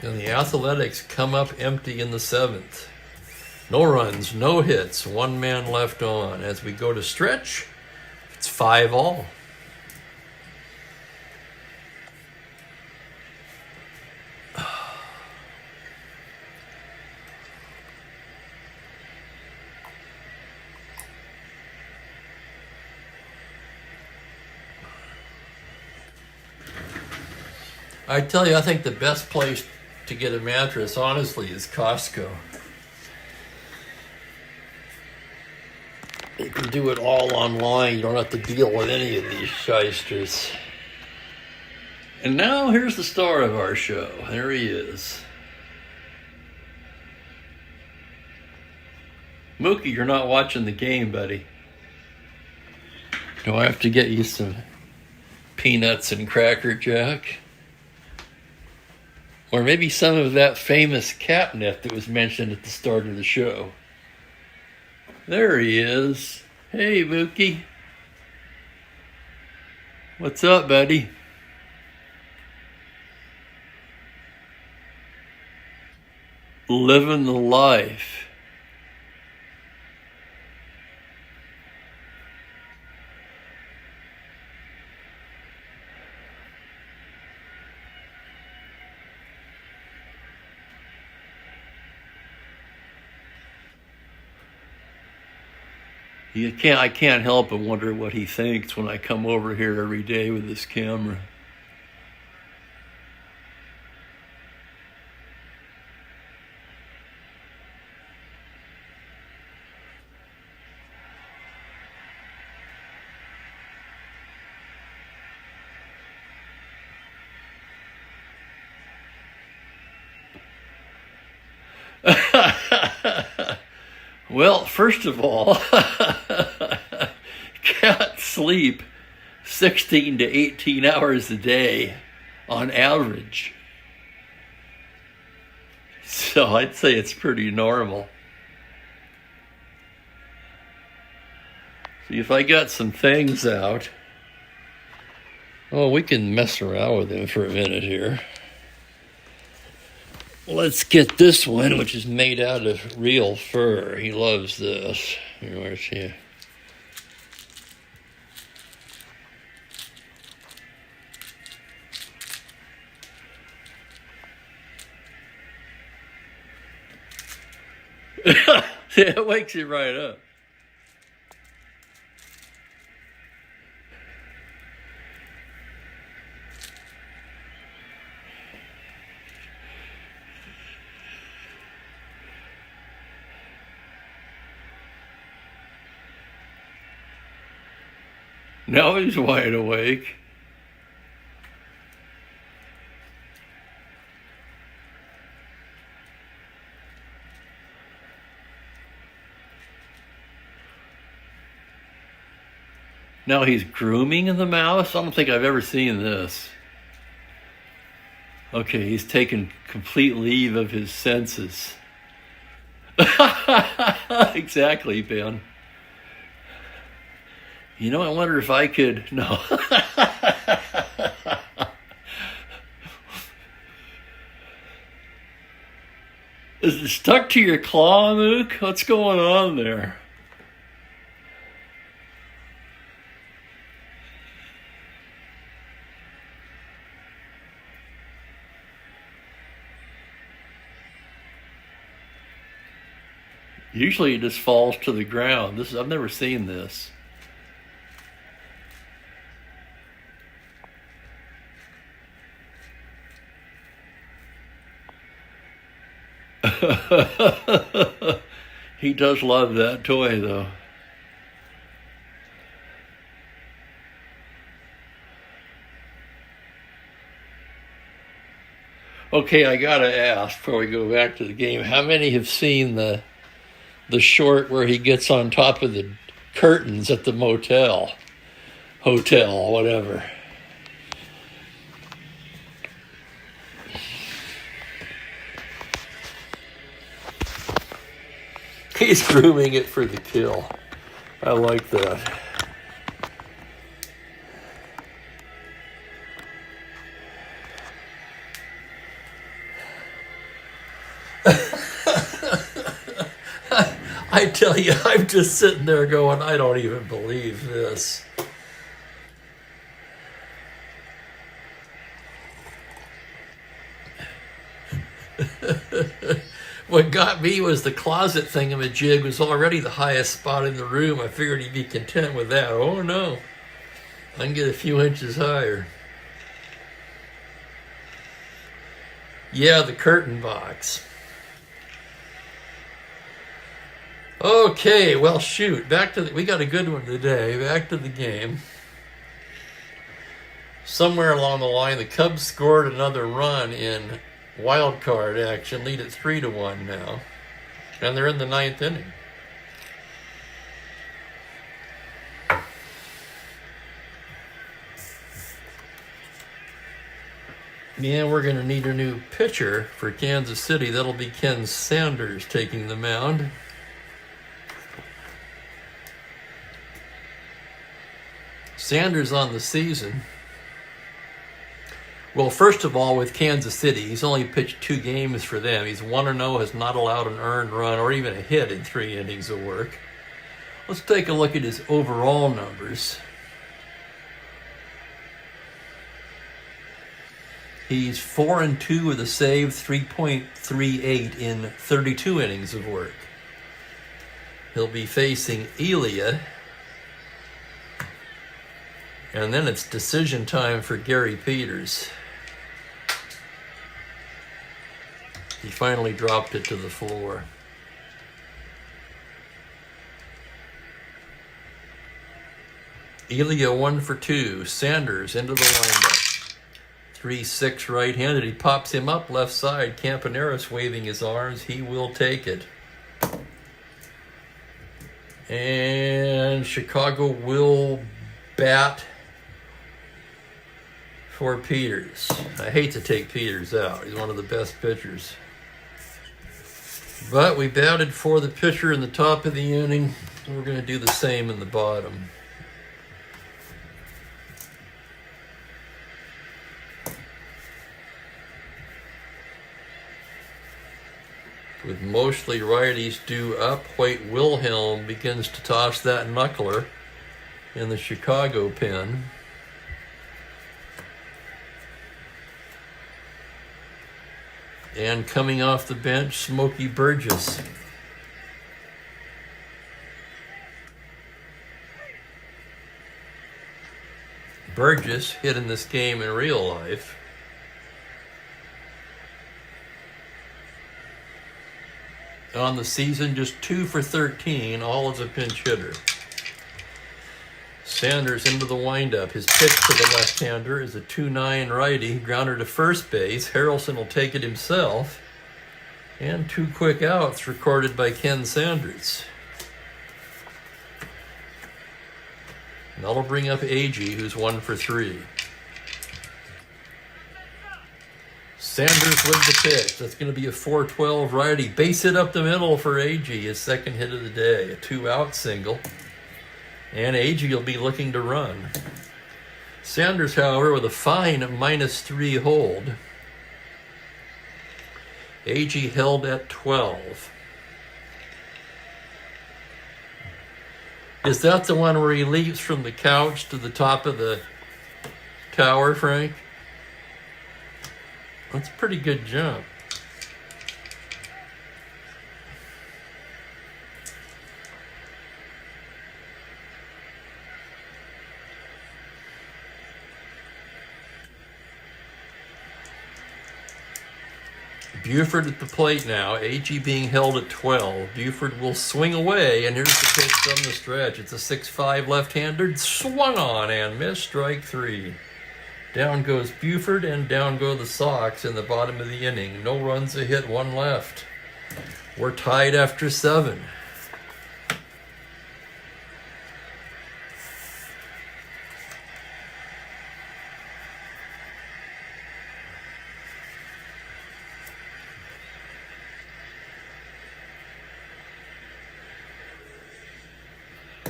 And the Athletics come up empty in the 7th. No runs, no hits, 1 man left on. As we go to stretch, it's 5-all. I tell you, I think the best place to get a mattress, honestly, is Costco. You can do it all online. You don't have to deal with any of these shysters. And now here's the star of our show. There he is. Mookie, you're not watching the game, buddy. Do I have to get you some peanuts and Cracker Jack? Or maybe some of that famous catnip that was mentioned at the start of the show. There he is. Hey, Mookie. What's up, buddy? Living the life. I can't help but wonder what he thinks when I come over here every day with this camera. Well, first of all, cats sleep 16 to 18 hours a day on average. So I'd say it's pretty normal. See, if I got some things out, we can mess around with him for a minute here. Let's get this one, which is made out of real fur. He loves this. Where's he? It wakes you right up. Now he's wide awake. Now he's grooming the mouse? I don't think I've ever seen this. Okay, he's taken complete leave of his senses. Exactly, Ben. You know, I wonder if I could... No. Is it stuck to your claw, Mook? What's going on there? Usually it just falls to the ground. I've never seen this. He does love that toy, though. Okay, I gotta ask before we go back to the game, how many have seen the short where he gets on top of the curtains at the hotel, whatever? He's grooming it for the kill. I like that. I tell you, I'm just sitting there going, I don't even believe this. What got me was the closet thingamajig was already the highest spot in the room. I figured he'd be content with that. Oh no, I can get a few inches higher. Yeah, the curtain box. Okay, well, shoot. We got a good one today. Back to the game. Somewhere along the line, the Cubs scored another run in wild card action, lead at 3-1 now, and they're in the 9th inning. Yeah, we're going to need a new pitcher for Kansas City. That'll be Ken Sanders taking the mound. Sanders on the season. Well, first of all, with Kansas City, he's only pitched 2 games for them. He's 1-0, has not allowed an earned run or even a hit in 3 innings of work. Let's take a look at his overall numbers. He's 4-2 with a save, 3.38 in 32 innings of work. He'll be facing Elia. And then it's decision time for Gary Peters. He finally dropped it to the floor. Elia 1 for 2. Sanders into the windup. 3-6 right-handed. He pops him up left side. Campaneris waving his arms. He will take it. And Chicago will bat for Peters. I hate to take Peters out. He's one of the best pitchers. But we batted for the pitcher in the top of the inning. We're going to do the same in the bottom. With mostly righties due up, White Wilhelm begins to toss that knuckler in the Chicago pen. And coming off the bench, Smokey Burgess. Burgess hit in this game in real life. On the season, just 2 for 13, all as a pinch hitter. Sanders into the windup. His pitch to the left-hander is a 2-9 righty. Grounder to first base. Harrelson will take it himself. And 2 quick outs recorded by Ken Sanders. And that'll bring up Agee, who's 1 for 3. Sanders with the pitch. That's going to be a 4-12 righty. Base hit up the middle for Agee, his second hit of the day. A 2-out single. And Agee will be looking to run. Sanders, however, with a fine -3 hold. Agee held at 12. Is that the one where he leaps from the couch to the top of the tower, Frank? That's a pretty good jump. Buford at the plate now. Agee being held at 12. Buford will swing away, and here's the pitch from the stretch. It's a 6-5 left-hander. Swung on and missed. Strike 3. Down goes Buford, and down go the Sox in the bottom of the inning. No runs, a hit, 1 left. We're tied after 7.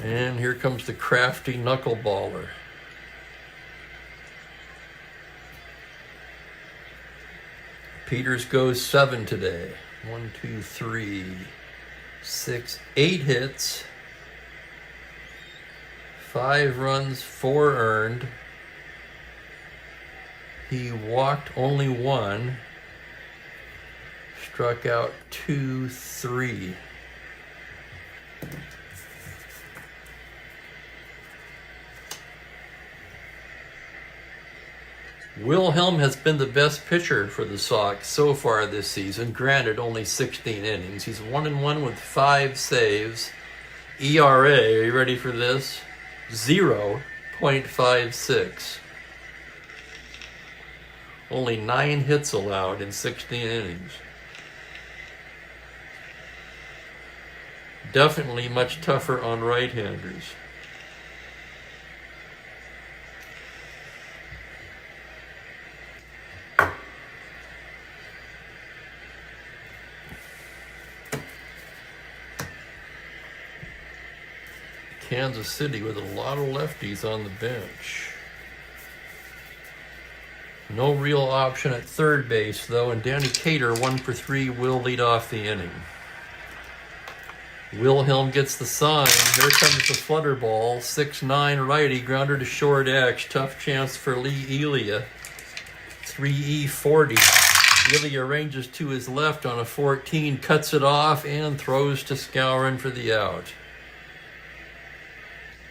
And here comes the crafty knuckleballer. Peters goes 7 today. 1, 2, 3, 6, 8 hits, 5 runs, 4 earned. He walked only 1, struck out 2, 3. Wilhelm has been the best pitcher for the Sox so far this season. Granted, only 16 innings. He's 1-1 with 5 saves. ERA, are you ready for this? 0.56. Only 9 hits allowed in 16 innings. Definitely much tougher on right-handers. Kansas City with a lot of lefties on the bench. No real option at third base, though, and Danny Cater, 1 for 3, will lead off the inning. Wilhelm gets the sign. Here comes the flutter ball. 6-9 righty, grounder to short X. Tough chance for Lee Elia. 3E40. Elia ranges to his left on a 14, cuts it off, and throws to Skowron for the out.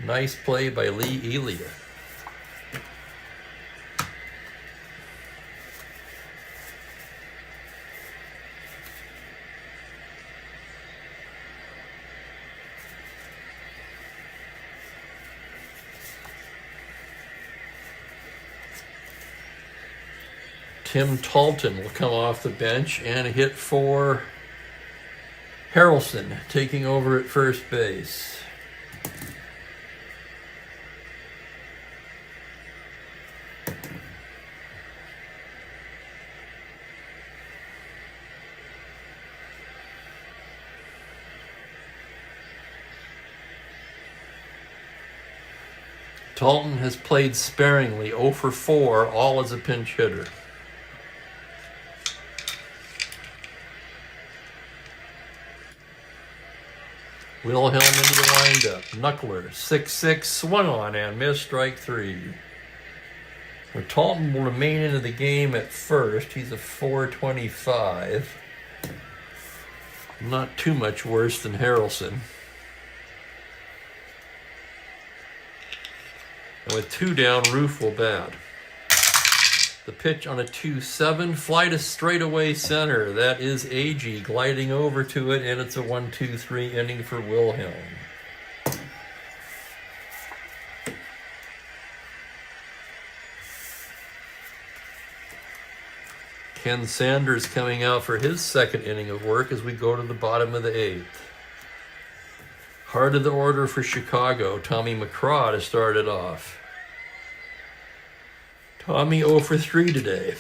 Nice play by Lee Elia. Tim Talton will come off the bench and hit for Harrelson, taking over at first base. Talton has played sparingly, 0 for 4, all as a pinch hitter. Wilhelm into the windup. Knuckler, 6-6, swung on and missed, strike 3. Well, Talton will remain into the game at first. He's a 425. Not too much worse than Harrelson. And with 2 down, Roof will bat. The pitch on a 2-7, fly to straightaway center. That is Agee gliding over to it, and it's a 1-2-3 inning for Wilhelm. Ken Sanders coming out for his second inning of work as we go to the bottom of the 8th. Heart of the order for Chicago, Tommy McCraw to start it off. Tommy 0 for 3 today.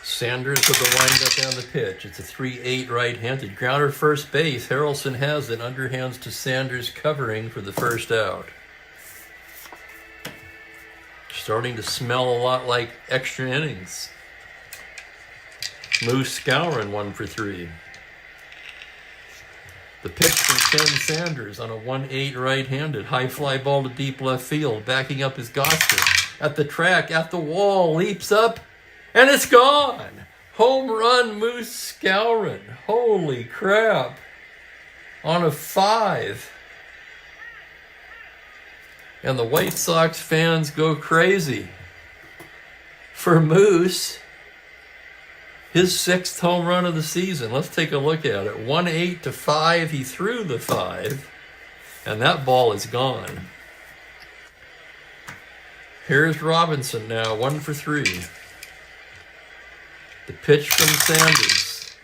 Sanders with the windup on the pitch. It's a 3-8 right-handed. Grounder first base. Harrelson has it. Underhands to Sanders covering for the first out. Starting to smell a lot like extra innings. Moose Skowron 1 for 3. The pitch from Ken Sanders on a 1-8 right-handed. High fly ball to deep left field. Backing up is Goster. At the track, at the wall, leaps up. And it's gone! Home run, Moose Skowron. Holy crap. On a 5. And the White Sox fans go crazy. For Moose, his 6th home run of the season. Let's take a look at it. 1-8 to 5. He threw the 5. And that ball is gone. Here's Robinson now, 1 for 3. The pitch from Sanders.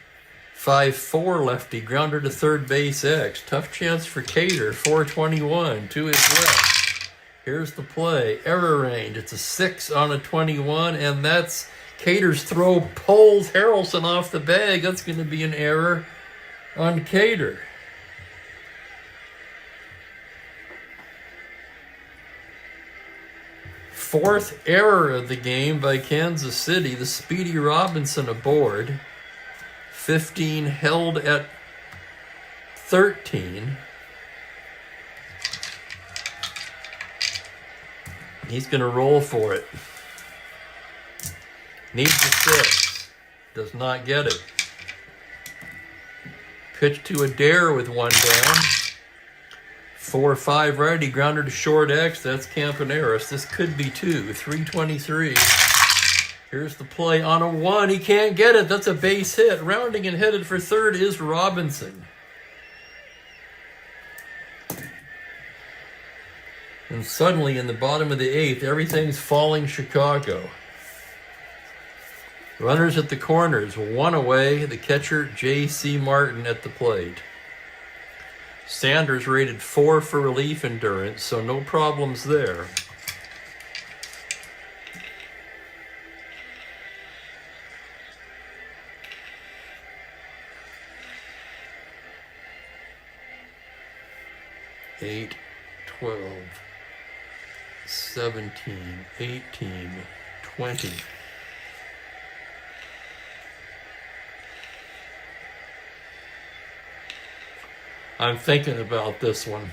5-4 lefty, grounder to third base X. Tough chance for Cater, 421 to his left. Here's the play, error range. It's a 6 on a 21, and that's Cater's throw pulls Harrelson off the bag. That's going to be an error on Cater. Fourth error of the game by Kansas City. The Speedy Robinson aboard. 15 held at 13. He's going to roll for it. Needs a 6. Does not get it. Pitch to Adair with 1 down. 4-5 righty, grounder to short X. That's Campaneris. This could be 2. 323. Here's the play on a 1. He can't get it. That's a base hit. Rounding and headed for third is Robinson. And suddenly in the bottom of the 8th, everything's falling Chicago. Runners at the corners. 1 away. The catcher, J.C. Martin at the plate. Sanders rated 4 for relief endurance, so no problems there. Eight, 12, 17, 18, 20. I'm thinking about this one.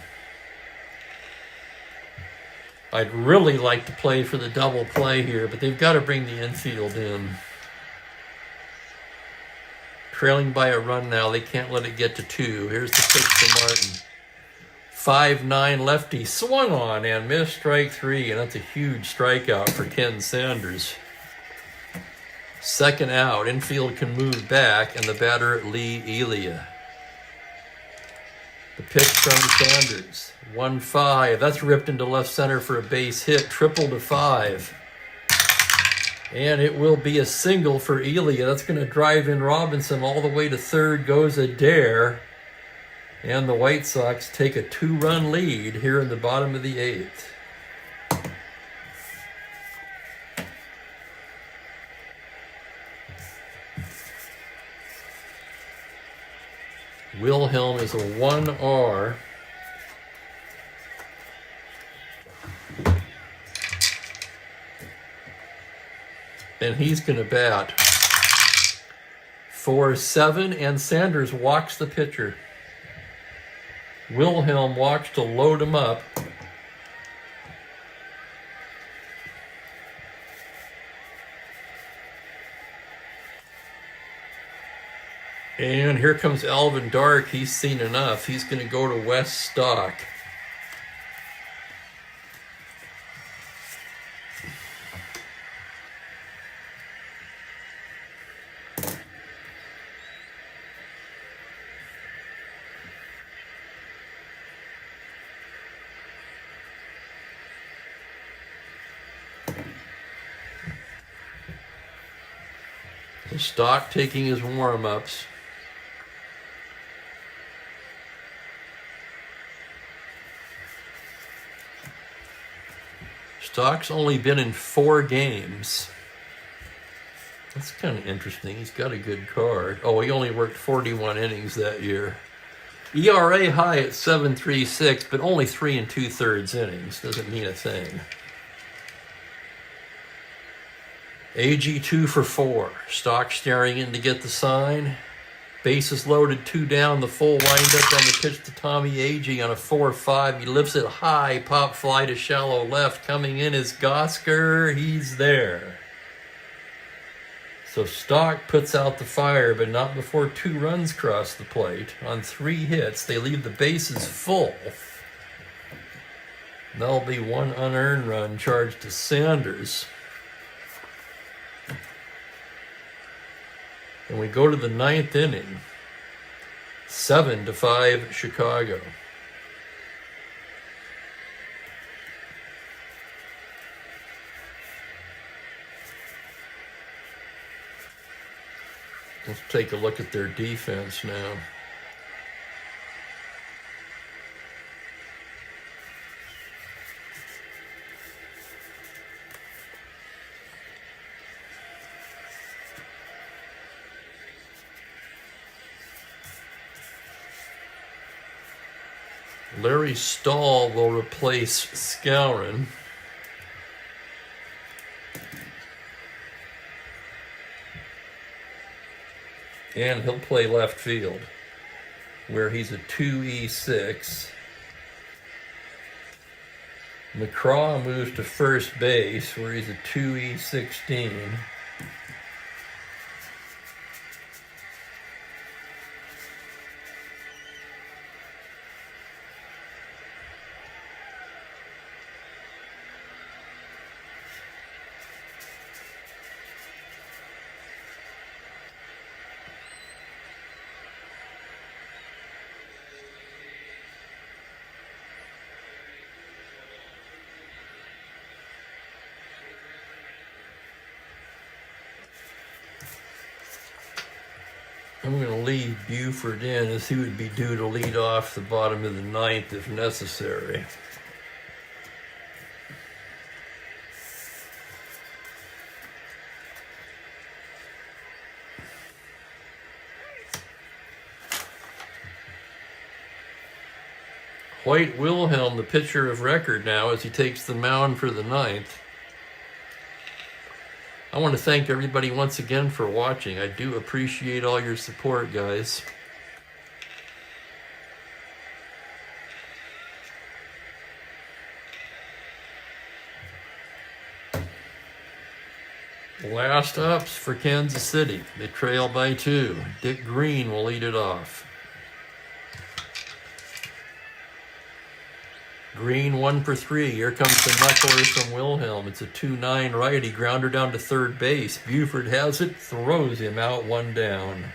I'd really like to play for the double play here, but they've got to bring the infield in. Trailing by a run now. They can't let it get to 2. Here's the pitch to Martin. 5-9 lefty. Swung on and missed strike 3, and that's a huge strikeout for Ken Sanders. Second out. Infield can move back, and the batter, Lee Elia. The pitch from Sanders, 1-5. That's ripped into left center for a base hit, triple to 5. And it will be a single for Elia. That's going to drive in Robinson all the way to third, goes Adair. And the White Sox take a 2-run lead here in the bottom of the 8th. Wilhelm is a 1R. And he's going to bat 4-7, and Sanders walks the pitcher. Wilhelm walks to load him up. And here comes Alvin Dark. He's seen enough. He's going to go to West Stock. Stock taking his warm-ups. Stock's only been in 4 games. That's kind of interesting. He's got a good card. Oh, he only worked 41 innings that year. ERA high at 7.36, but only 3 2/3 innings. Doesn't mean a thing. AG 2 for 4. Stock staring in to get the sign. Bases loaded, 2 down. The full windup on the pitch to Tommy Agee on a 4-5. He lifts it high. Pop fly to shallow left. Coming in is Gosker. He's there. So Stock puts out the fire, but not before 2 runs cross the plate. On 3 hits, they leave the bases full. There'll be 1 unearned run charged to Sanders. And we go to the 9th inning. 7-5 Chicago. Let's take a look at their defense now. Larry Stahl will replace Skowron. And he'll play left field, where he's a 2E6. McCraw moves to first base, where he's a 2E16. I'm going to leave Buford in as he would be due to lead off the bottom of the 9th if necessary. Hoyt Wilhelm, the pitcher of record now, as he takes the mound for the 9th. I want to thank everybody once again for watching. I do appreciate all your support, guys. Last ups for Kansas City. They trail by 2. Dick Green will lead it off. Green 1 for 3. Here comes the knuckler from Wilhelm. It's a 2-9 righty. Grounder down to third base. Buford has it. Throws him out, 1 down.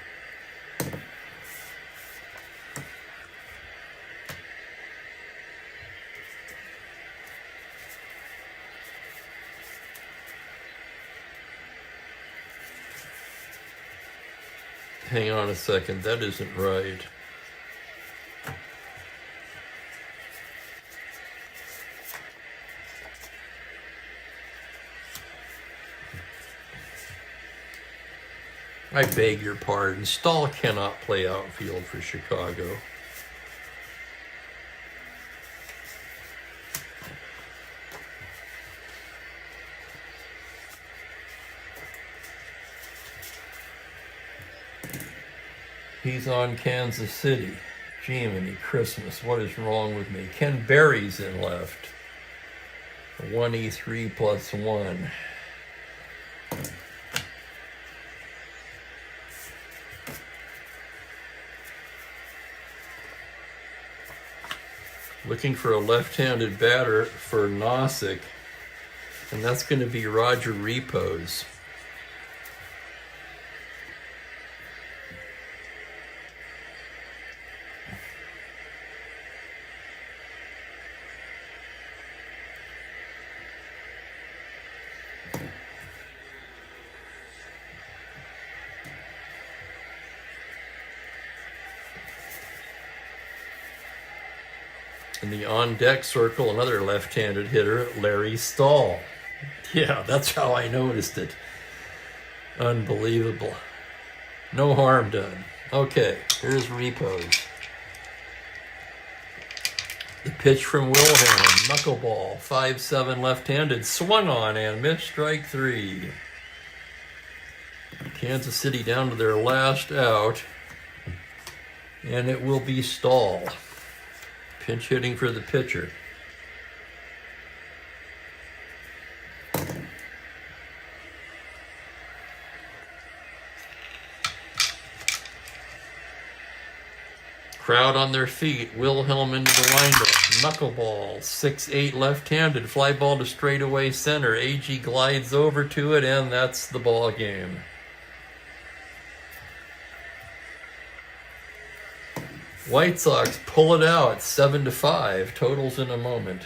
Hang on a second. That isn't right. I beg your pardon. Stahl cannot play outfield for Chicago. He's on Kansas City. Jiminy Christmas, what is wrong with me? Ken Berry's in left. 1E3 plus 1. Looking for a left-handed batter for Nossick, and that's going to be Roger Repos. In the on-deck circle, another left-handed hitter, Larry Stahl. Yeah, that's how I noticed it. Unbelievable. No harm done. Okay, here's repos. The pitch from Wilhelm, knuckleball, 5-7 left-handed, swung on and missed, strike 3. Kansas City down to their last out, and it will be Stahl. Pinch hitting for the pitcher. Crowd on their feet. Wilhelm into the windup. Knuckleball. 6-8 left-handed. Fly ball to straightaway center. AG glides over to it, and that's the ball game. White Sox pull it out. 7-5. Totals in a moment.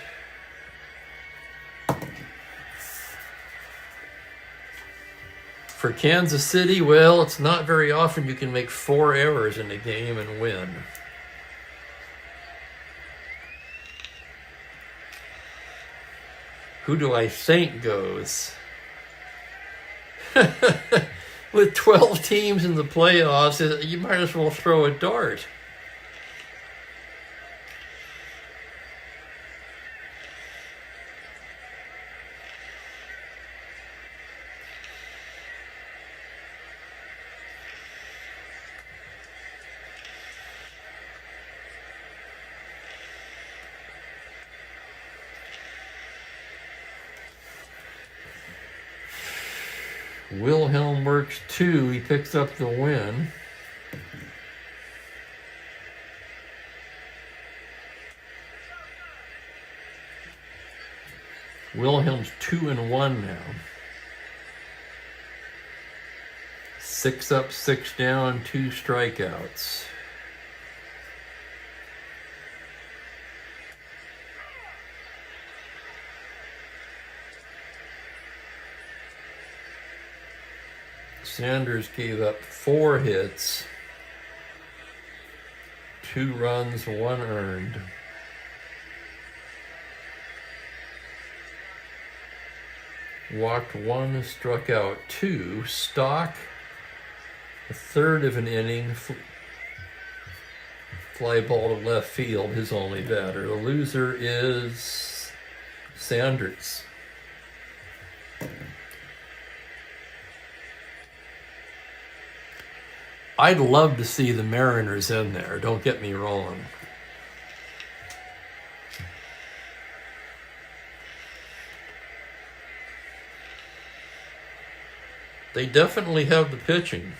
For Kansas City, well, it's not very often you can make 4 errors in a game and win. Who do I think goes? With 12 teams in the playoffs, you might as well throw a dart. Wilhelm works 2. He picks up the win. Wilhelm's 2-1 now. 6 up, 6 down, 2 strikeouts. Sanders gave up 4 hits, 2 runs, 1 earned. Walked 1, struck out 2. Stock, a third of an inning. Fly ball to left field, his only batter. The loser is Sanders. I'd love to see the Mariners in there, don't get me wrong. They definitely have the pitching.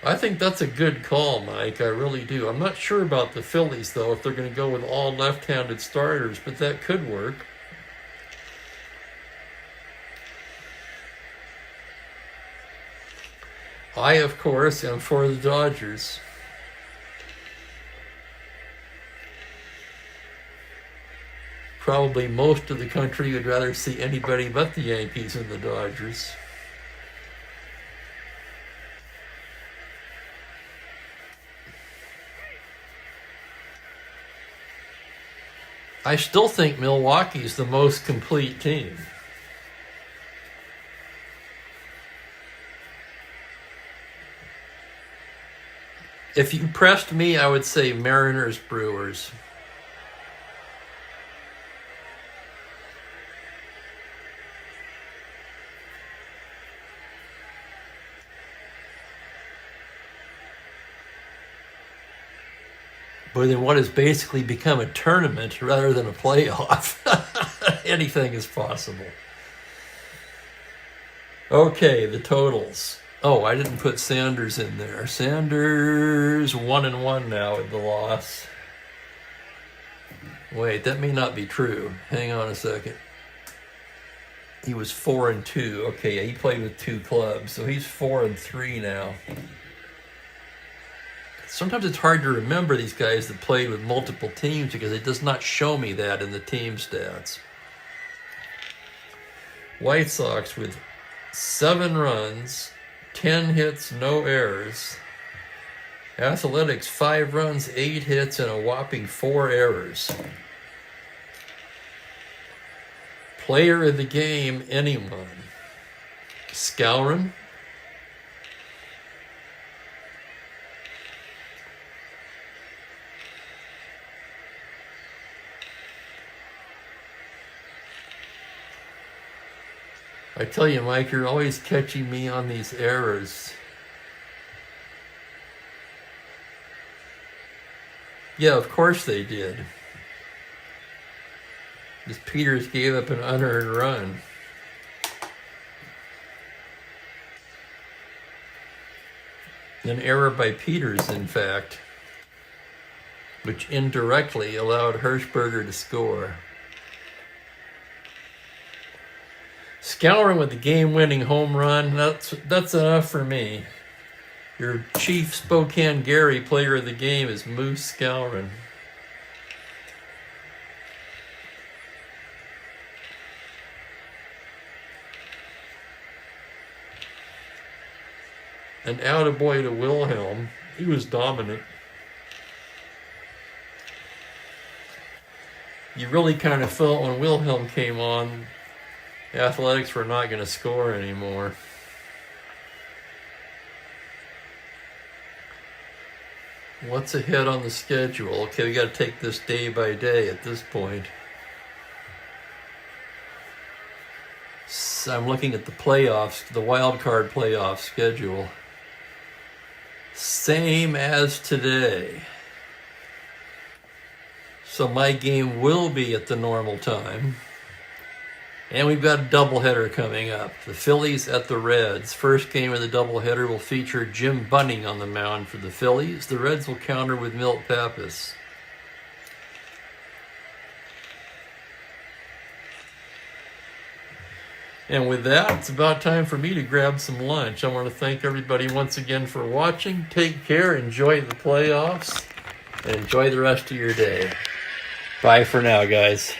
I think that's a good call, Mike. I really do. I'm not sure about the Phillies, though, if they're going to go with all left-handed starters, but that could work. I, of course, am for the Dodgers. Probably most of the country would rather see anybody but the Yankees and the Dodgers. I still think Milwaukee's the most complete team. If you pressed me, I would say Mariners, Brewers. But in what has basically become a tournament rather than a playoff, anything is possible. Okay, the totals. Oh, I didn't put Sanders in there. Sanders 1-1 now with the loss. Wait, that may not be true. Hang on a second. He was 4-2. Okay, yeah, he played with 2 clubs, so he's 4-3 now. Sometimes it's hard to remember these guys that played with multiple teams because it does not show me that in the team stats. White Sox with 7 runs, 10 hits, no errors. Athletics, 5 runs, 8 hits, and a whopping 4 errors. Player of the game, anyone? Skowron? I tell you, Mike, you're always catching me on these errors. Yeah, of course they did. This Peters gave up an unearned run. An error by Peters, in fact, which indirectly allowed Hirschberger to score. Skowron with the game-winning home run, that's enough for me. Your chief Spokane Gary player of the game is Moose Skowron. And attaboy to Wilhelm. He was dominant. You really kind of felt when Wilhelm came on, Athletics were not going to score anymore. What's ahead on the schedule? Okay, we got to take this day by day at this point. So I'm looking at the playoffs, the wild card playoff schedule. Same as today. So my game will be at the normal time. And we've got a doubleheader coming up. The Phillies at the Reds. First game of the doubleheader will feature Jim Bunning on the mound for the Phillies. The Reds will counter with Milt Pappas. And with that, it's about time for me to grab some lunch. I want to thank everybody once again for watching. Take care, enjoy the playoffs, and enjoy the rest of your day. Bye for now, guys.